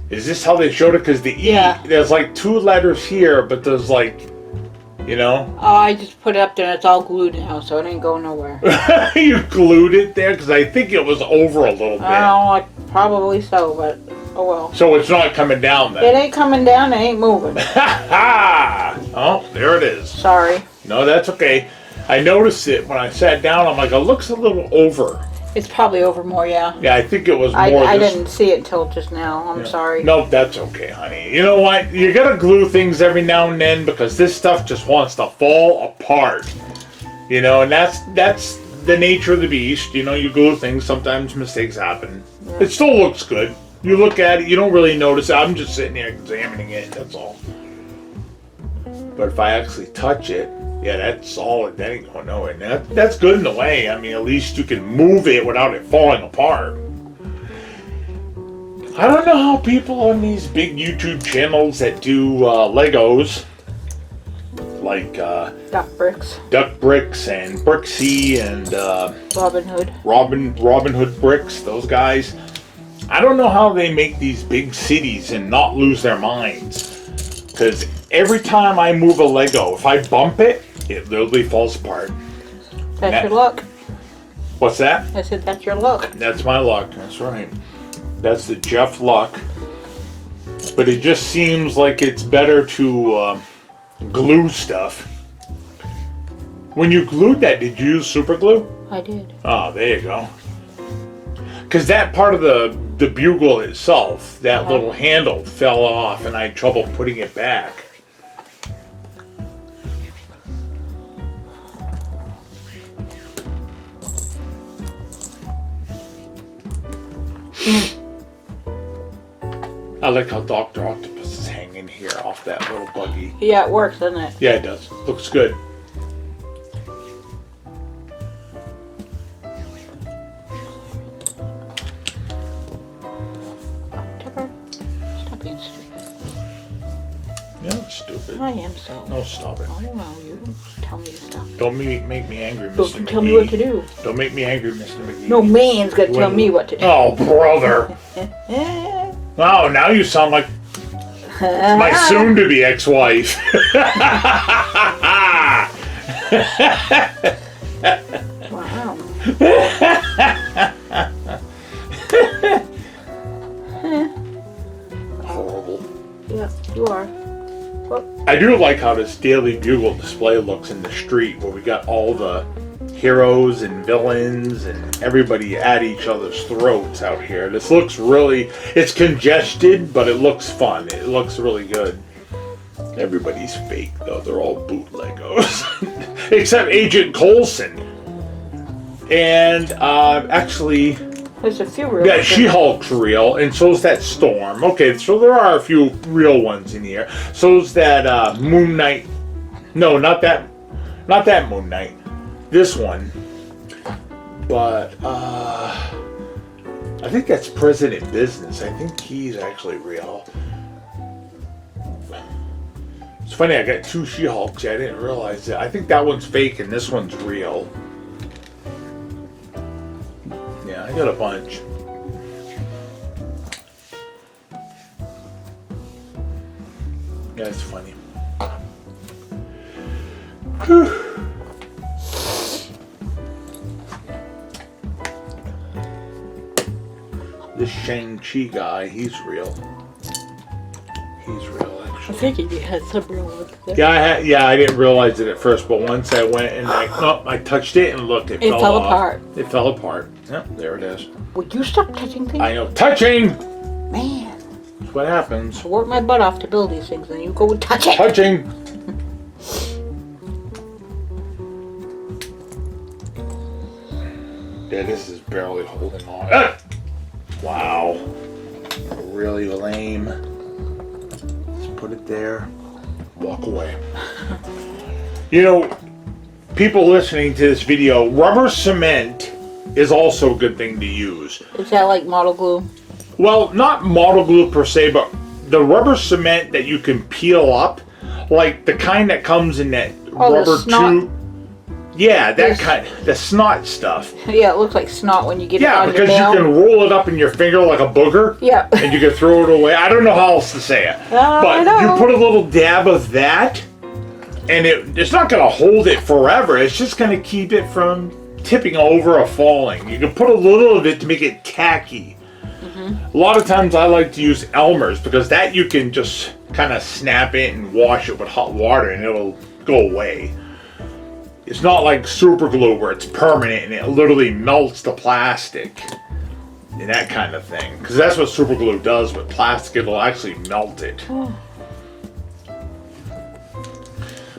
Is this how they showed it? Because the E, there's like 2 letters here, but there's like, Oh, I just put it up there and it's all glued now, so it ain't going nowhere. You glued it there? Because I think it was over a little bit. Probably so, but oh well. So it's not coming down then? It ain't coming down, it ain't moving. Oh, there it is. Sorry. No, that's okay. I noticed it when I sat down. I'm like, it looks a little over. It's probably over more, yeah. Yeah, I think it was more. I didn't see it until just now. I'm sorry. No, that's okay, honey. You know what? You gotta glue things every now and then because this stuff just wants to fall apart. And that's the nature of the beast. You glue things. Sometimes mistakes happen. Yeah. It still looks good. You look at it, you don't really notice it. I'm just sitting here examining it. That's all. But if I actually touch it. Yeah, that's solid. That ain't going nowhere. That's good in a way. I mean, at least you can move it without it falling apart. I don't know how people on these big YouTube channels that do Legos, like Duck Bricks and Brixie and Robin Hood Bricks, those guys. I don't know how they make these big cities and not lose their minds. Because every time I move a Lego, if I bump it, it literally falls apart. That's your luck. What's that? I said that's your luck. That's my luck. That's right. That's the Jeff luck. But it just seems like it's better to glue stuff. When you glued that, did you use super glue? I did. Oh, there you go. Because that part of the bugle itself, that little handle fell off and I had trouble putting it back. I like how Dr. Octopus is hanging here off that little buggy. Yeah, it works, doesn't it? Yeah, it does. Looks good. Tucker, stop being stupid. Yeah, it's stupid. I am so. No, stop it. I don't know. You don't tell me to stop. Don't make me angry, Mr. Don't McGee. tell me what to do. Don't make me angry, Mr. McGee. No man's gonna tell me what to do. Oh, brother. Wow, now you sound like my soon-to-be ex-wife. Wow. Horrible. Yeah, you are. Well, I do like how this Daily Bugle display looks in the street where we got all the heroes and villains and everybody at each other's throats out here. This looks really, it's congested, but it looks fun. It looks really good. Everybody's fake though. They're all bootlegos. Except Agent Coulson. And actually, there's a few real. yeah, She-Hulk's real, and so's that Storm. Okay, so there are a few real ones in here. So's that Moon Knight. No, not that Moon Knight. This one. But I think that's President Business. I think he's actually real. It's funny, I got 2 She-Hulks. I didn't realize it. I think that one's fake and this one's real. Yeah, I got a bunch. Yeah, it's funny. This Shang-Chi guy, he's real. He's real, I actually. figured you had some real ones there. Yeah, I didn't realize it at first, but once I went and I touched it and looked, it fell off. apart. It fell apart. Yep, there it is. Would you stop touching things? I know. Touching! Man, That's what happens. I work my butt off to build these things, and you go and touch it. Touching! Yeah, this is barely holding on. Ah! Wow. Really lame. Just put it there. Walk away. You know, people listening to this video, rubber cement is also a good thing to use. Is that like model glue? Well, not model glue per se, but the rubber cement that you can peel up, like the kind that comes in that rubber tube. Yeah, that kind, the snot stuff. Yeah, it looks like snot when you get it on your because nail. you can roll it up in your finger like a booger. Yeah. And you can throw it away. I don't know how else to say it. But you put a little dab of that, and it's not going to hold it forever. It's just going to keep it from tipping over or falling. You can put a little of it to make it tacky. A lot of times I like to use Elmer's because that you can just kind of snap it and wash it with hot water and it'll go away. It's not like super glue where it's permanent and it literally melts the plastic and that kind of thing. Because that's what super glue does with plastic. It'll actually melt it.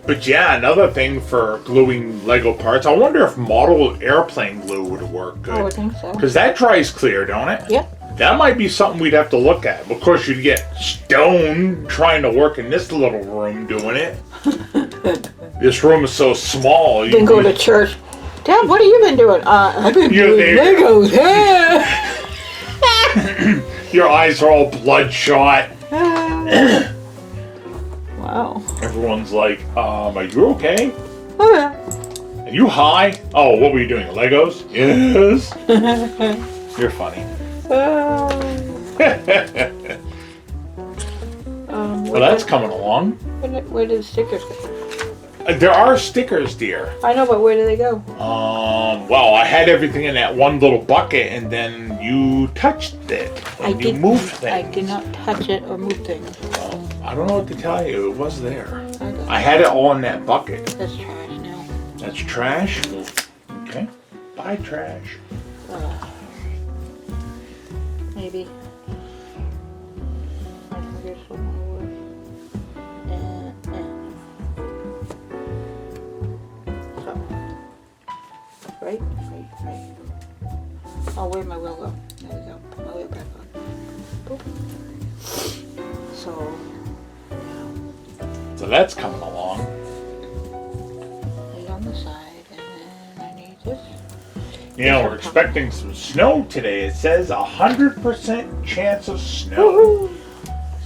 But yeah, another thing for gluing Lego parts, I wonder if model airplane glue would work good. I would think so. Because that dries clear, don't it? Yep. That might be something we'd have to look at. Of course, you'd get stoned trying to work in this little room doing it. This room is so small. Then go to church. Dad, what have you been doing? I've been doing Legos. Your eyes are all bloodshot. Wow. Everyone's like, are you okay? Are you high? Oh, what were you doing? Legos? Yes. You're funny. Well, that's coming along. Where did the stickers go? There are stickers, dear. I know, but where do they go? Well, I had everything in that one little bucket, and then you touched it. And you moved things. I did not touch it or move things. I don't know what to tell you. It was there. Okay. I had it all in that bucket. That's trash now. That's trash? Yeah. Okay. Buy trash. Maybe. Here's one more. So. Right. Oh, where'd my wheel go? There we go. Put my wheel back on. Boop. So that's coming along. Lay it on the side, and then I need this. Yeah, we're expecting some snow today. It says 100% chance of snow. Woo-hoo.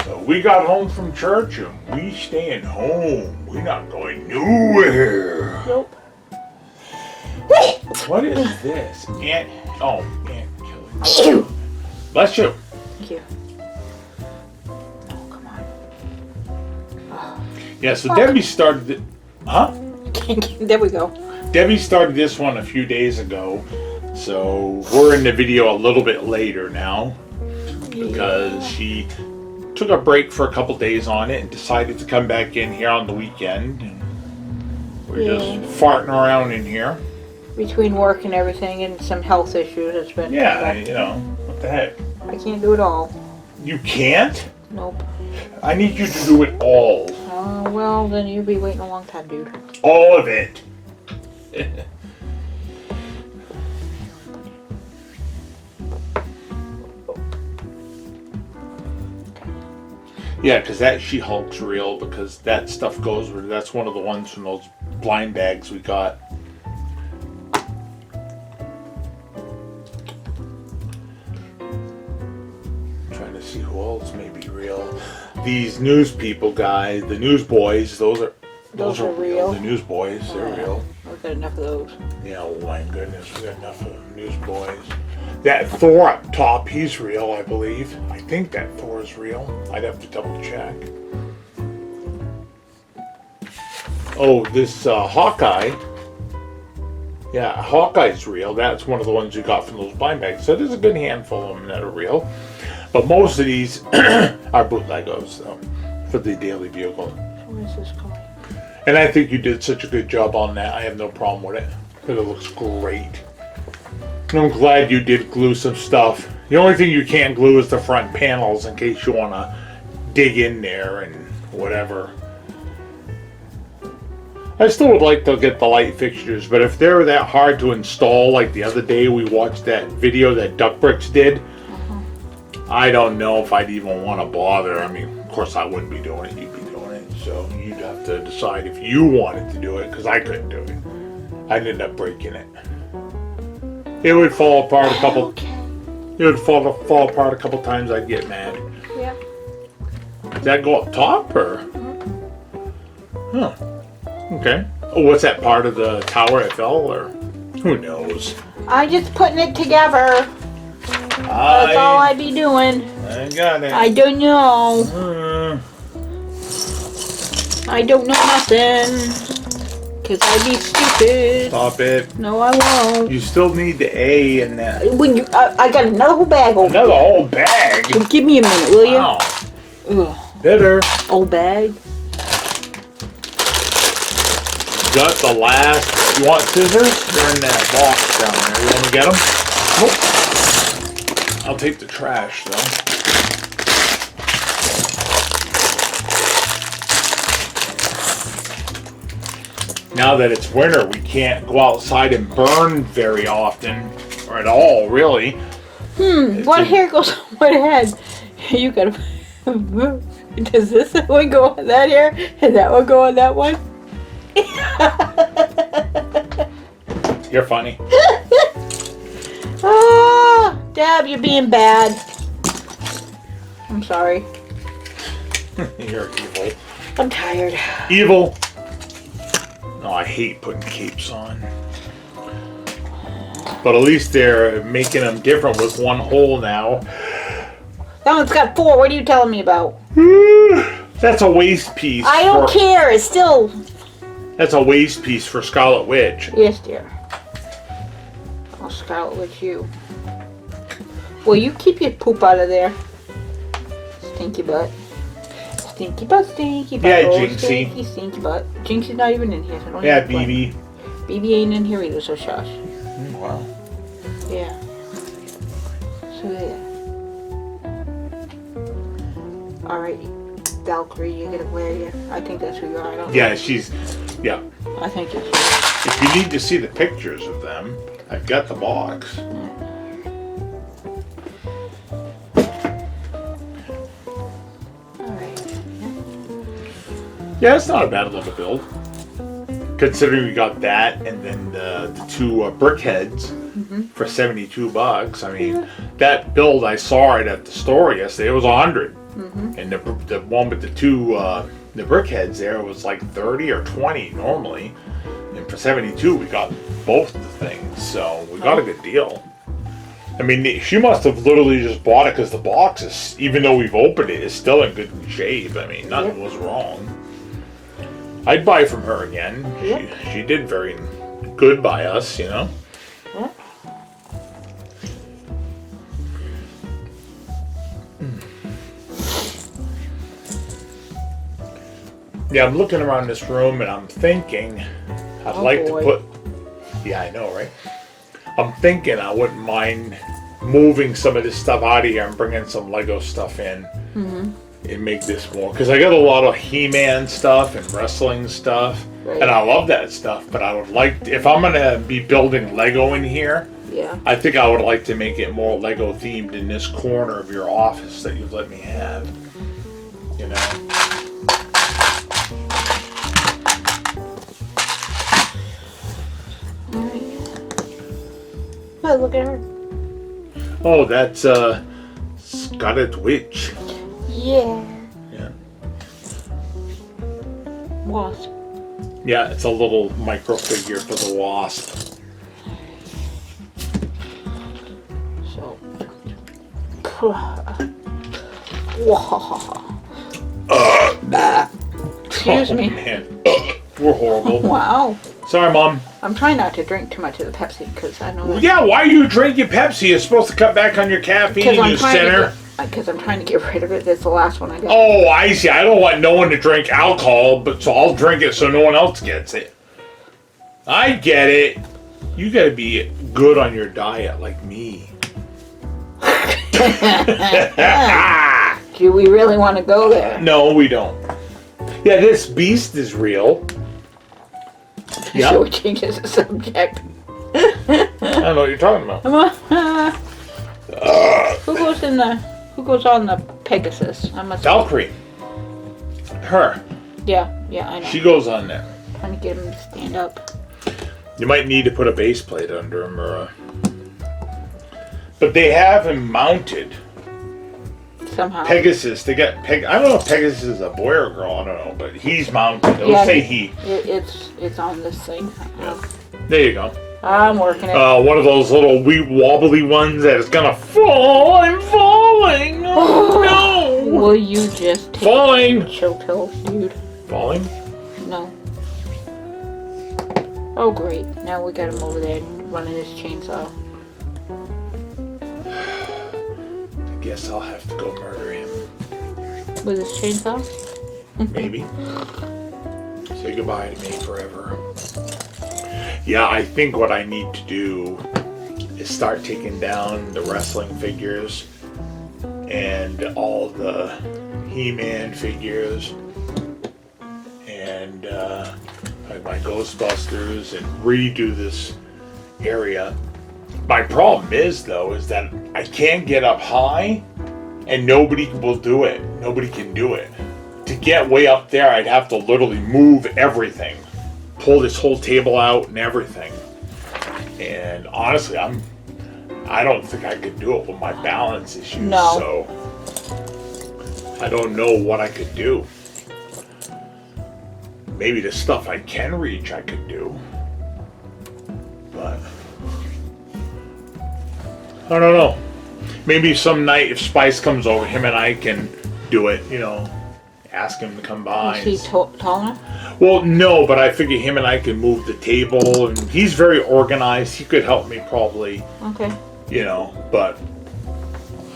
So we got home from church and we staying home. We're not going nowhere. Nope. What is this? Ant killing. Achoo. Bless you. Thank you. Oh, come on. Yeah, so Debbie started it. Huh? There we go. Debbie started this one a few days ago. So we're in the video a little bit later now. Because she took a break for a couple days on it and decided to come back in here on the weekend. And we're just farting around in here. Between work and everything and some health issues, it's been... Yeah, what the heck? I can't do it all. You can't? Nope. I need you to do it all. Well, then you'll be waiting a long time, dude. All of it. Yeah, because that She-Hulk's real, because that stuff goes with, that's one of the ones from those blind bags we got. Trying to see who else may be real. these news people guys, the newsboys, those are real. The newsboys, they're real. I've got enough of those. Yeah, oh my goodness, we got enough of them newsboys. That Thor up top, he's real, I believe. I think that Thor is real. I'd have to double check. Oh, this Hawkeye. Yeah, Hawkeye's real. That's one of the ones you got from those blind bags. So there's a good handful of them that are real. But most of these are bootlegos, so, for the Daily Bugle. Where is this going? And I think you did such a good job on that. I have no problem with it. Because it looks great. And I'm glad you did glue some stuff. The only thing you can't glue is the front panels in case you want to dig in there and whatever. I still would like to get the light fixtures, but if they're that hard to install, like the other day we watched that video that Duck Bricks did, I don't know if I'd even want to bother. I mean, of course I wouldn't be doing it, you'd be doing it, so you'd have to decide if you wanted to do it, because I couldn't do it. I'd end up breaking it. It would fall apart a couple. Okay. It would fall apart a couple times. I'd get mad. Yeah. Does that go up top or? Huh. Okay. Oh, what's that part of the tower that fell, or who knows? I just putting it together. That's all I be doing. I got it. I don't know. I don't know nothing. Cause I'd be stupid. Stop it. No, I won't. You still need the A in that. When you, I got another whole bag over Another there. whole bag. So give me a minute, will you? Wow. Ugh. Bitter. Old bag. Got the last. You want scissors? They're in that box down there. You want to get them? Nope. I'll take the trash though. Now that it's winter, we can't go outside and burn very often, or at all, really. What hair goes on what head? You gotta. Does this one go on that hair, and that one go on that one? You're funny. Ah, Dab, you're being bad. I'm sorry. You're evil. I'm tired. Evil. No, I hate putting capes on. But at least they're making them different with one hole now. That one's got 4. What are you telling me about? That's a waist piece. I don't care. It's still. That's a waist piece for Scarlet Witch. Yes, dear. I'll Scarlet with you. Will you keep your poop out of there? Stinky butt. Stinky butt, stinky butt. Yeah, oh, Jinxie. Stinky, stinky butt. Jinxie's not even in here, so don't Yeah, even play. BB. BB ain't in here either, so shush. Wow. Yeah. So yeah. Alright, Valkyrie, you're gonna wear you. I think that's who you are. I don't know. Yeah, she's. Yeah. I think it's. If you need to see the pictures of them, I've got the box. Alright. Yeah, it's not a bad little build. Considering we got that and then the two brick heads for $72. I mean, that build I saw it at the store yesterday. It was $100, and the one with the two the brick heads there was like 30 or 20 normally, and for 72 we got both the things, so we got a good deal. I mean, she must have literally just bought it because the box is, even though we've opened it, is still in good shape. I mean, nothing was wrong. I'd buy from her again. Yep. She did very good by us, you know. Yep. Yeah, I'm looking around this room and I'm thinking I'd like boy. to put. Yeah, I know, right? I'm thinking I wouldn't mind moving some of this stuff out of here and bringing some Lego stuff in and make this more. Because I got a lot of He-Man stuff and wrestling stuff. Right. And I love that stuff, but I would like, if I'm going to be building Lego in here, Yeah. I think I would like to make it more Lego themed in this corner of your office that you've let me have. You know? Oh, look at her. Oh, that's Scarlet Witch. Yeah. Yeah. wasp. Yeah, it's a little micro figure for the wasp. So. Excuse me. Man. We're horrible. Wow. Sorry, Mom. I'm trying not to drink too much of the Pepsi because I know that. Yeah, why are you drinking Pepsi? You're supposed to cut back on your caffeine, you sinner. Because I'm trying to get rid of it. That's the last one I got. Oh, I see. I don't want no one to drink alcohol, but so I'll drink it so no one else gets it. I get it. You gotta be good on your diet like me. Do we really want to go there? No, we don't. Yeah, this beast is real. Yeah. So we change the subject. I don't know what you're talking about. Who goes on the Pegasus? Valkyrie. Her. Yeah, I know. She goes on there. Trying to get him to stand up. You might need to put a base plate under him, or but they have him mounted. Somehow. Pegasus. They got I don't know if Pegasus is a boy or a girl. I don't know, but he's mounted. It'll say he. It's on this thing. Yeah. There you go. I'm working it. One of those little wee wobbly ones that is gonna fall. I'm falling. Oh, no. Will you just take Falling. chill pills, dude? Falling. No. Oh great! Now we got him over there running his chainsaw. I guess I'll have to go murder him. With his chainsaw? Maybe. Say goodbye to me forever. Yeah, I think what I need to do is start taking down the wrestling figures and all the He-Man figures and like my Ghostbusters and redo this area. My problem is that I can't get up high and nobody will do it. Nobody can do it. To get way up there, I'd have to literally move everyth't. Pull this whole table out and everything. And honestly, I don't think I could do it with my balance issues. No. So I don't know what I could do. Maybe the stuff I can reach I could do. But I don't know. Maybe some night if Spice comes over, him and I can do it, ask him to come by. Is he tall enough? Well, no, but I figure him and I can move the table, and he's very organized. He could help me probably. Okay. But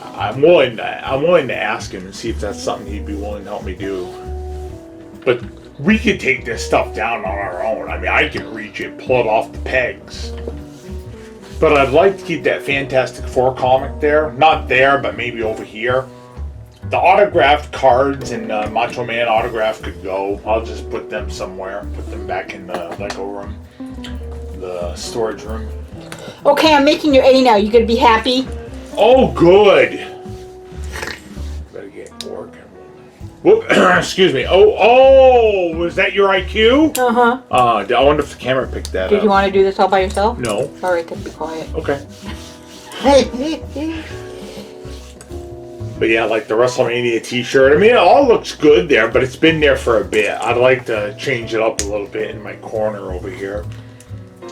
I'm willing to ask him and see if that's something he'd be willing to help me do. But we could take this stuff down on our own. I mean, I can reach it, pull it off the pegs. But I'd like to keep that Fantastic Four comic there. Not there, but maybe over here. The autographed cards and Macho Man autograph could go. I'll just put them somewhere. Put them back in the Lego room. The storage room. Okay, I'm making your A now. You gonna be happy? Oh, good. Better get working. Whoop, excuse me. Oh, was that your IQ? Uh-huh. I wonder if the camera picked that up. Did you want to do this all by yourself? No. Sorry, I couldn't be quiet. Okay. But yeah, like the WrestleMania t-shirt. I mean, it all looks good there, but it's been there for a bit. I'd like to change it up a little bit in my corner over here.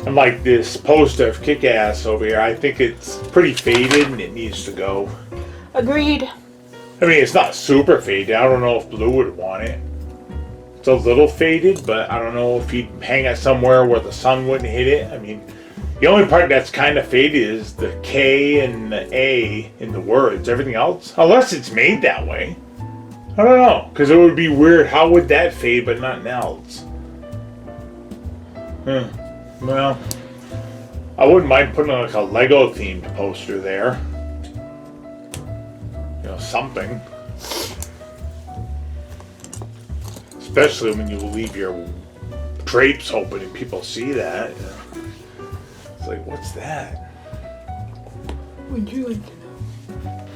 And like this poster of Kick-Ass over here, I think it's pretty faded and it needs to go. Agreed. I mean, it's not super faded. I don't know if Blue would want it. It's a little faded, but I don't know if he'd hang it somewhere where the sun wouldn't hit it. I mean, the only part that's kind of faded is the K and the A in the words. Everything else, unless it's made that way. I don't know, because it would be weird. How would that fade but nothing else? Well, I wouldn't mind putting like a Lego themed poster there. Something. Especially when you leave your drapes open and people see that. It's like, what's that? Would you like to know?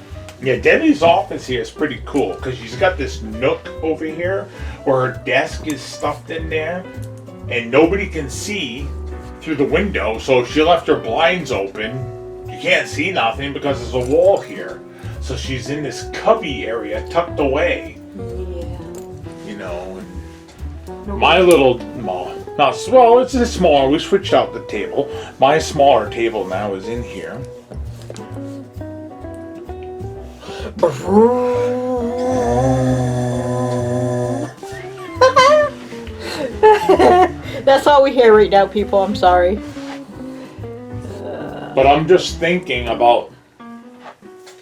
Yeah, Debbie's office here is pretty cool because she's got this nook over here where her desk is stuffed in there and nobody can see through the window. So if she left her blinds open, you can't see nothing because there's a wall here. So she's in this cubby area tucked away. Yeah. And No my little, well, it's a smaller. We switched out the table. My smaller table now is in here. That's all we hear right now, people. I'm sorry. But I'm just thinking about.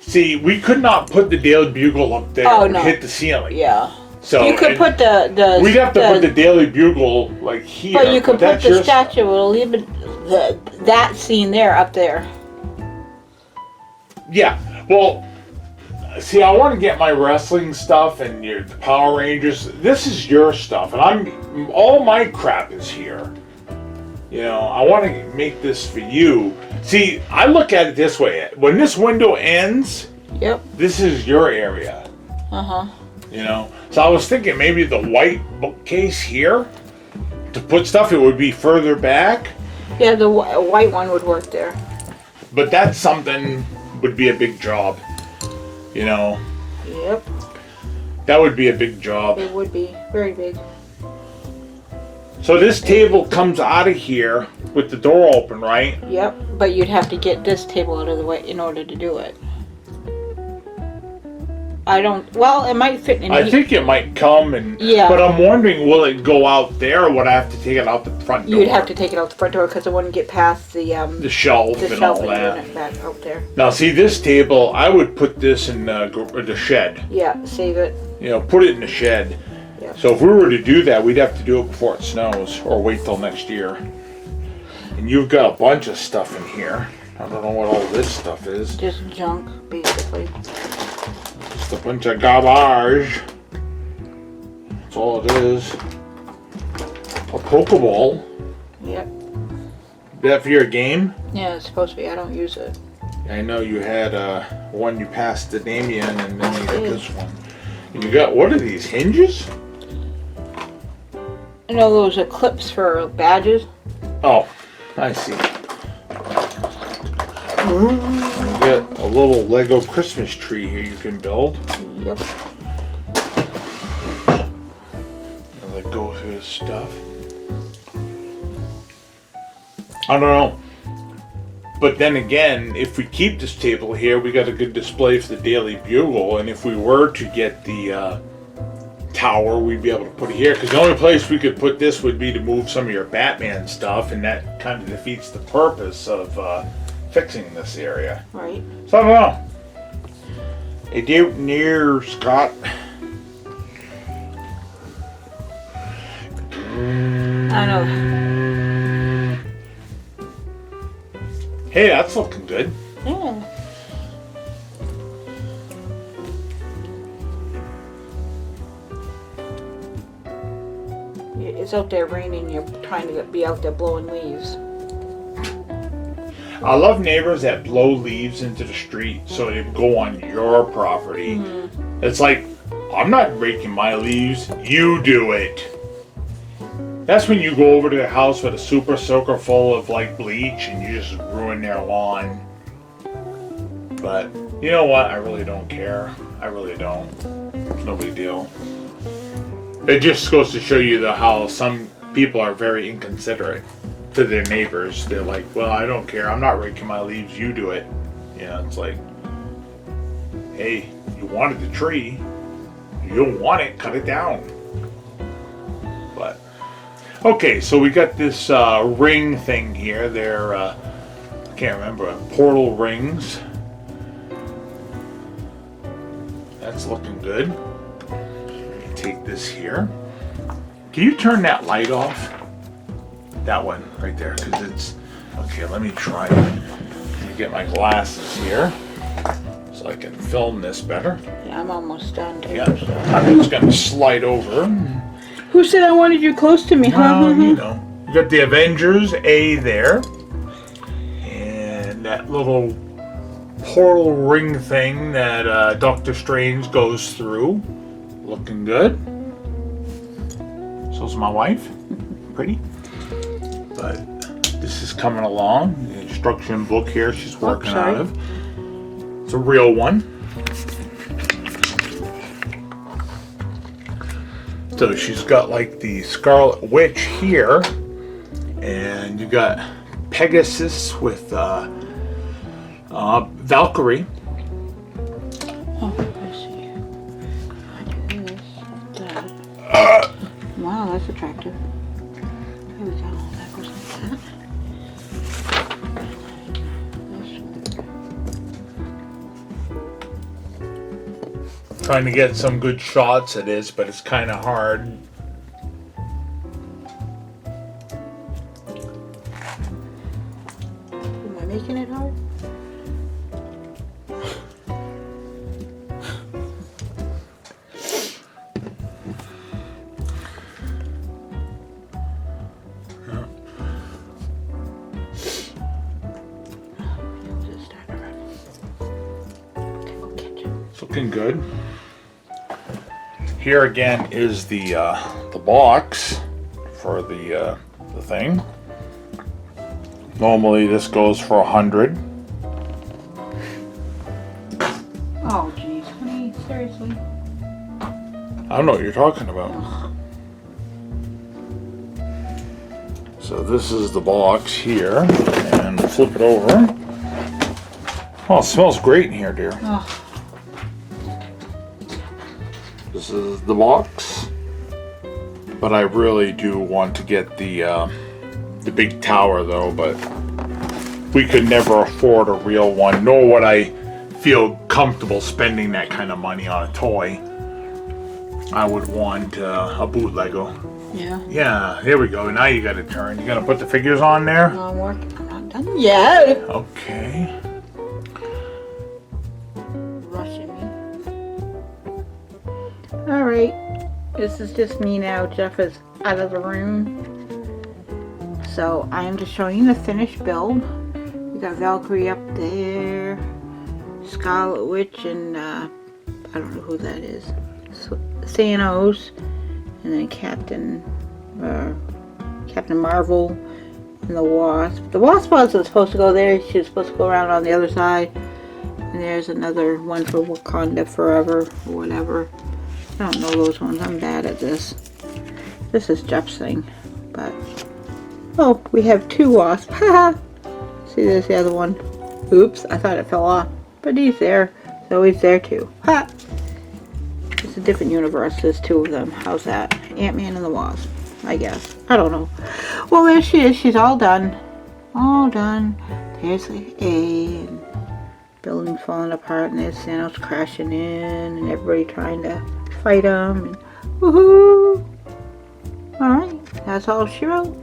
See, we could not put the Daily Bugle up there and hit the ceiling. Yeah. So you could put the. We'd have to put the Daily Bugle like here. But you could put the statue. We'll leave that scene there up there. Yeah. Well, see, I want to get my wrestling stuff and your Power Rangers. This is your stuff, and all my crap is here. You know, I want to make this for you. See, I look at it this way. When this window ends, this is your area. You know? So I was thinking maybe the white bookcase here, to put stuff, it would be further back. Yeah, the white one would work there. But that's something, would be a big job. You know? Yep. That would be a big job. It would be. Very big. So this table comes out of here with the door open, right? Yep, but you'd have to get this table out of the way in order to do it. Well, it might fit in I think it might come and... Yeah. But I'm wondering, will it go out there or would I have to take it out the front door? You'd have to take it out the front door because it wouldn't get past the shelf and all that. And back out there. Now see, this table, I would put this in the shed. Yeah, save it. You know, put it in the shed. Yeah. So if we were to do that, we'd have to do it before it snows or wait till next year. And you've got a bunch of stuff in here. I don't know what all this stuff is. Just junk, basically. Just a bunch of garbage. That's all it is. A Pokeball. Yep. That for your game? Yeah, it's supposed to be. I don't use it. I know you had one you passed to Damien and then you got this one. And you got, what are these, hinges? You know, those are clips for badges. Oh, I see. You got a little Lego Christmas tree here you can build. Yep. And like go through this stuff. I don't know. But then again, if we keep this table here, we got a good display for the Daily Bugle. And if we were to get the tower, we'd be able to put it here. Because the only place we could put this would be to move some of your Batman stuff. And that kind of defeats the purpose of fixing this area. Right. So I don't know. I don't know, Scott. I know. Hey, that's looking good. Yeah. It's out there raining. You're trying to be out there blowing leaves. I love neighbors that blow leaves into the street so they go on your property. Mm-hmm. It's like, I'm not raking my leaves, you do it. That's when you go over to their house with a super soaker full of like bleach and you just ruin their lawn. But you know what? I really don't care. I really don't. It's no big deal. It just goes to show you how some people are very inconsiderate to their neighbors. They're like, well, I don't care. I'm not raking my leaves. You do it. Yeah, it's like, hey, you wanted the tree. You don't want it, cut it down. But, okay, so we got this ring thing here. They're, I can't remember, portal rings. That's looking good. Take this here. Can you turn that light off? That one right there, because it's okay. Let me try it. Let me get my glasses here so I can film this better. Yeah, I'm almost done too. Yeah, I'm just gonna slide over. Who said I wanted you close to me? Well, you know, you got the Avengers A there, and that little portal ring thing that Doctor Strange goes through. Looking good. So's my wife. Pretty. But this is coming along. The instruction book here she's working out of. It's a real one. So she's got like the Scarlet Witch here, and you got Pegasus with Valkyrie. Oh, I see. I do this, that. Wow, that's attractive. There we go. That goes like that. Trying to get some good shots at this, but it's kind of hard. Am I making it hard? It's looking good. Here again is the box for the thing. Normally this goes for 100. Oh, geez, honey, seriously. I don't know what you're talking about. So this is the box here, and flip it over. Oh, it smells great in here, dear. Oh. This is the box, but I really do want to get the big tower though. But we could never afford a real one, nor would I feel comfortable spending that kind of money on a toy. I would want a bootlegger. Yeah. Yeah, here we go. Now you got to turn. You gonna put the figures on there? No, I'm working. I'm not done yet. Okay. Rushing me. All right. This is just me now. Jeff is out of the room. So I am just showing you the finished build. We got Valkyrie up there, Scarlet Witch, and I don't know who that is. Thanos, and then Captain Marvel, and the Wasp. The Wasp wasn't supposed to go there. She was supposed to go around on the other side. And there's another one for Wakanda Forever or whatever. I don't know those ones. I'm bad at this. This is Jeff's thing, but oh, we have two Wasps. Haha. See, there's the other one. Oops, I thought it fell off, but he's there. So he's there too. Ha! It's a different universe. There's two of them. How's that? Ant-Man and the Wasp, I guess. I don't know. Well, there she is. She's all done. All done. There's the A, and building falling apart, and there's Thanos crashing in, and everybody trying to fight him. And woohoo! All right, that's all she wrote.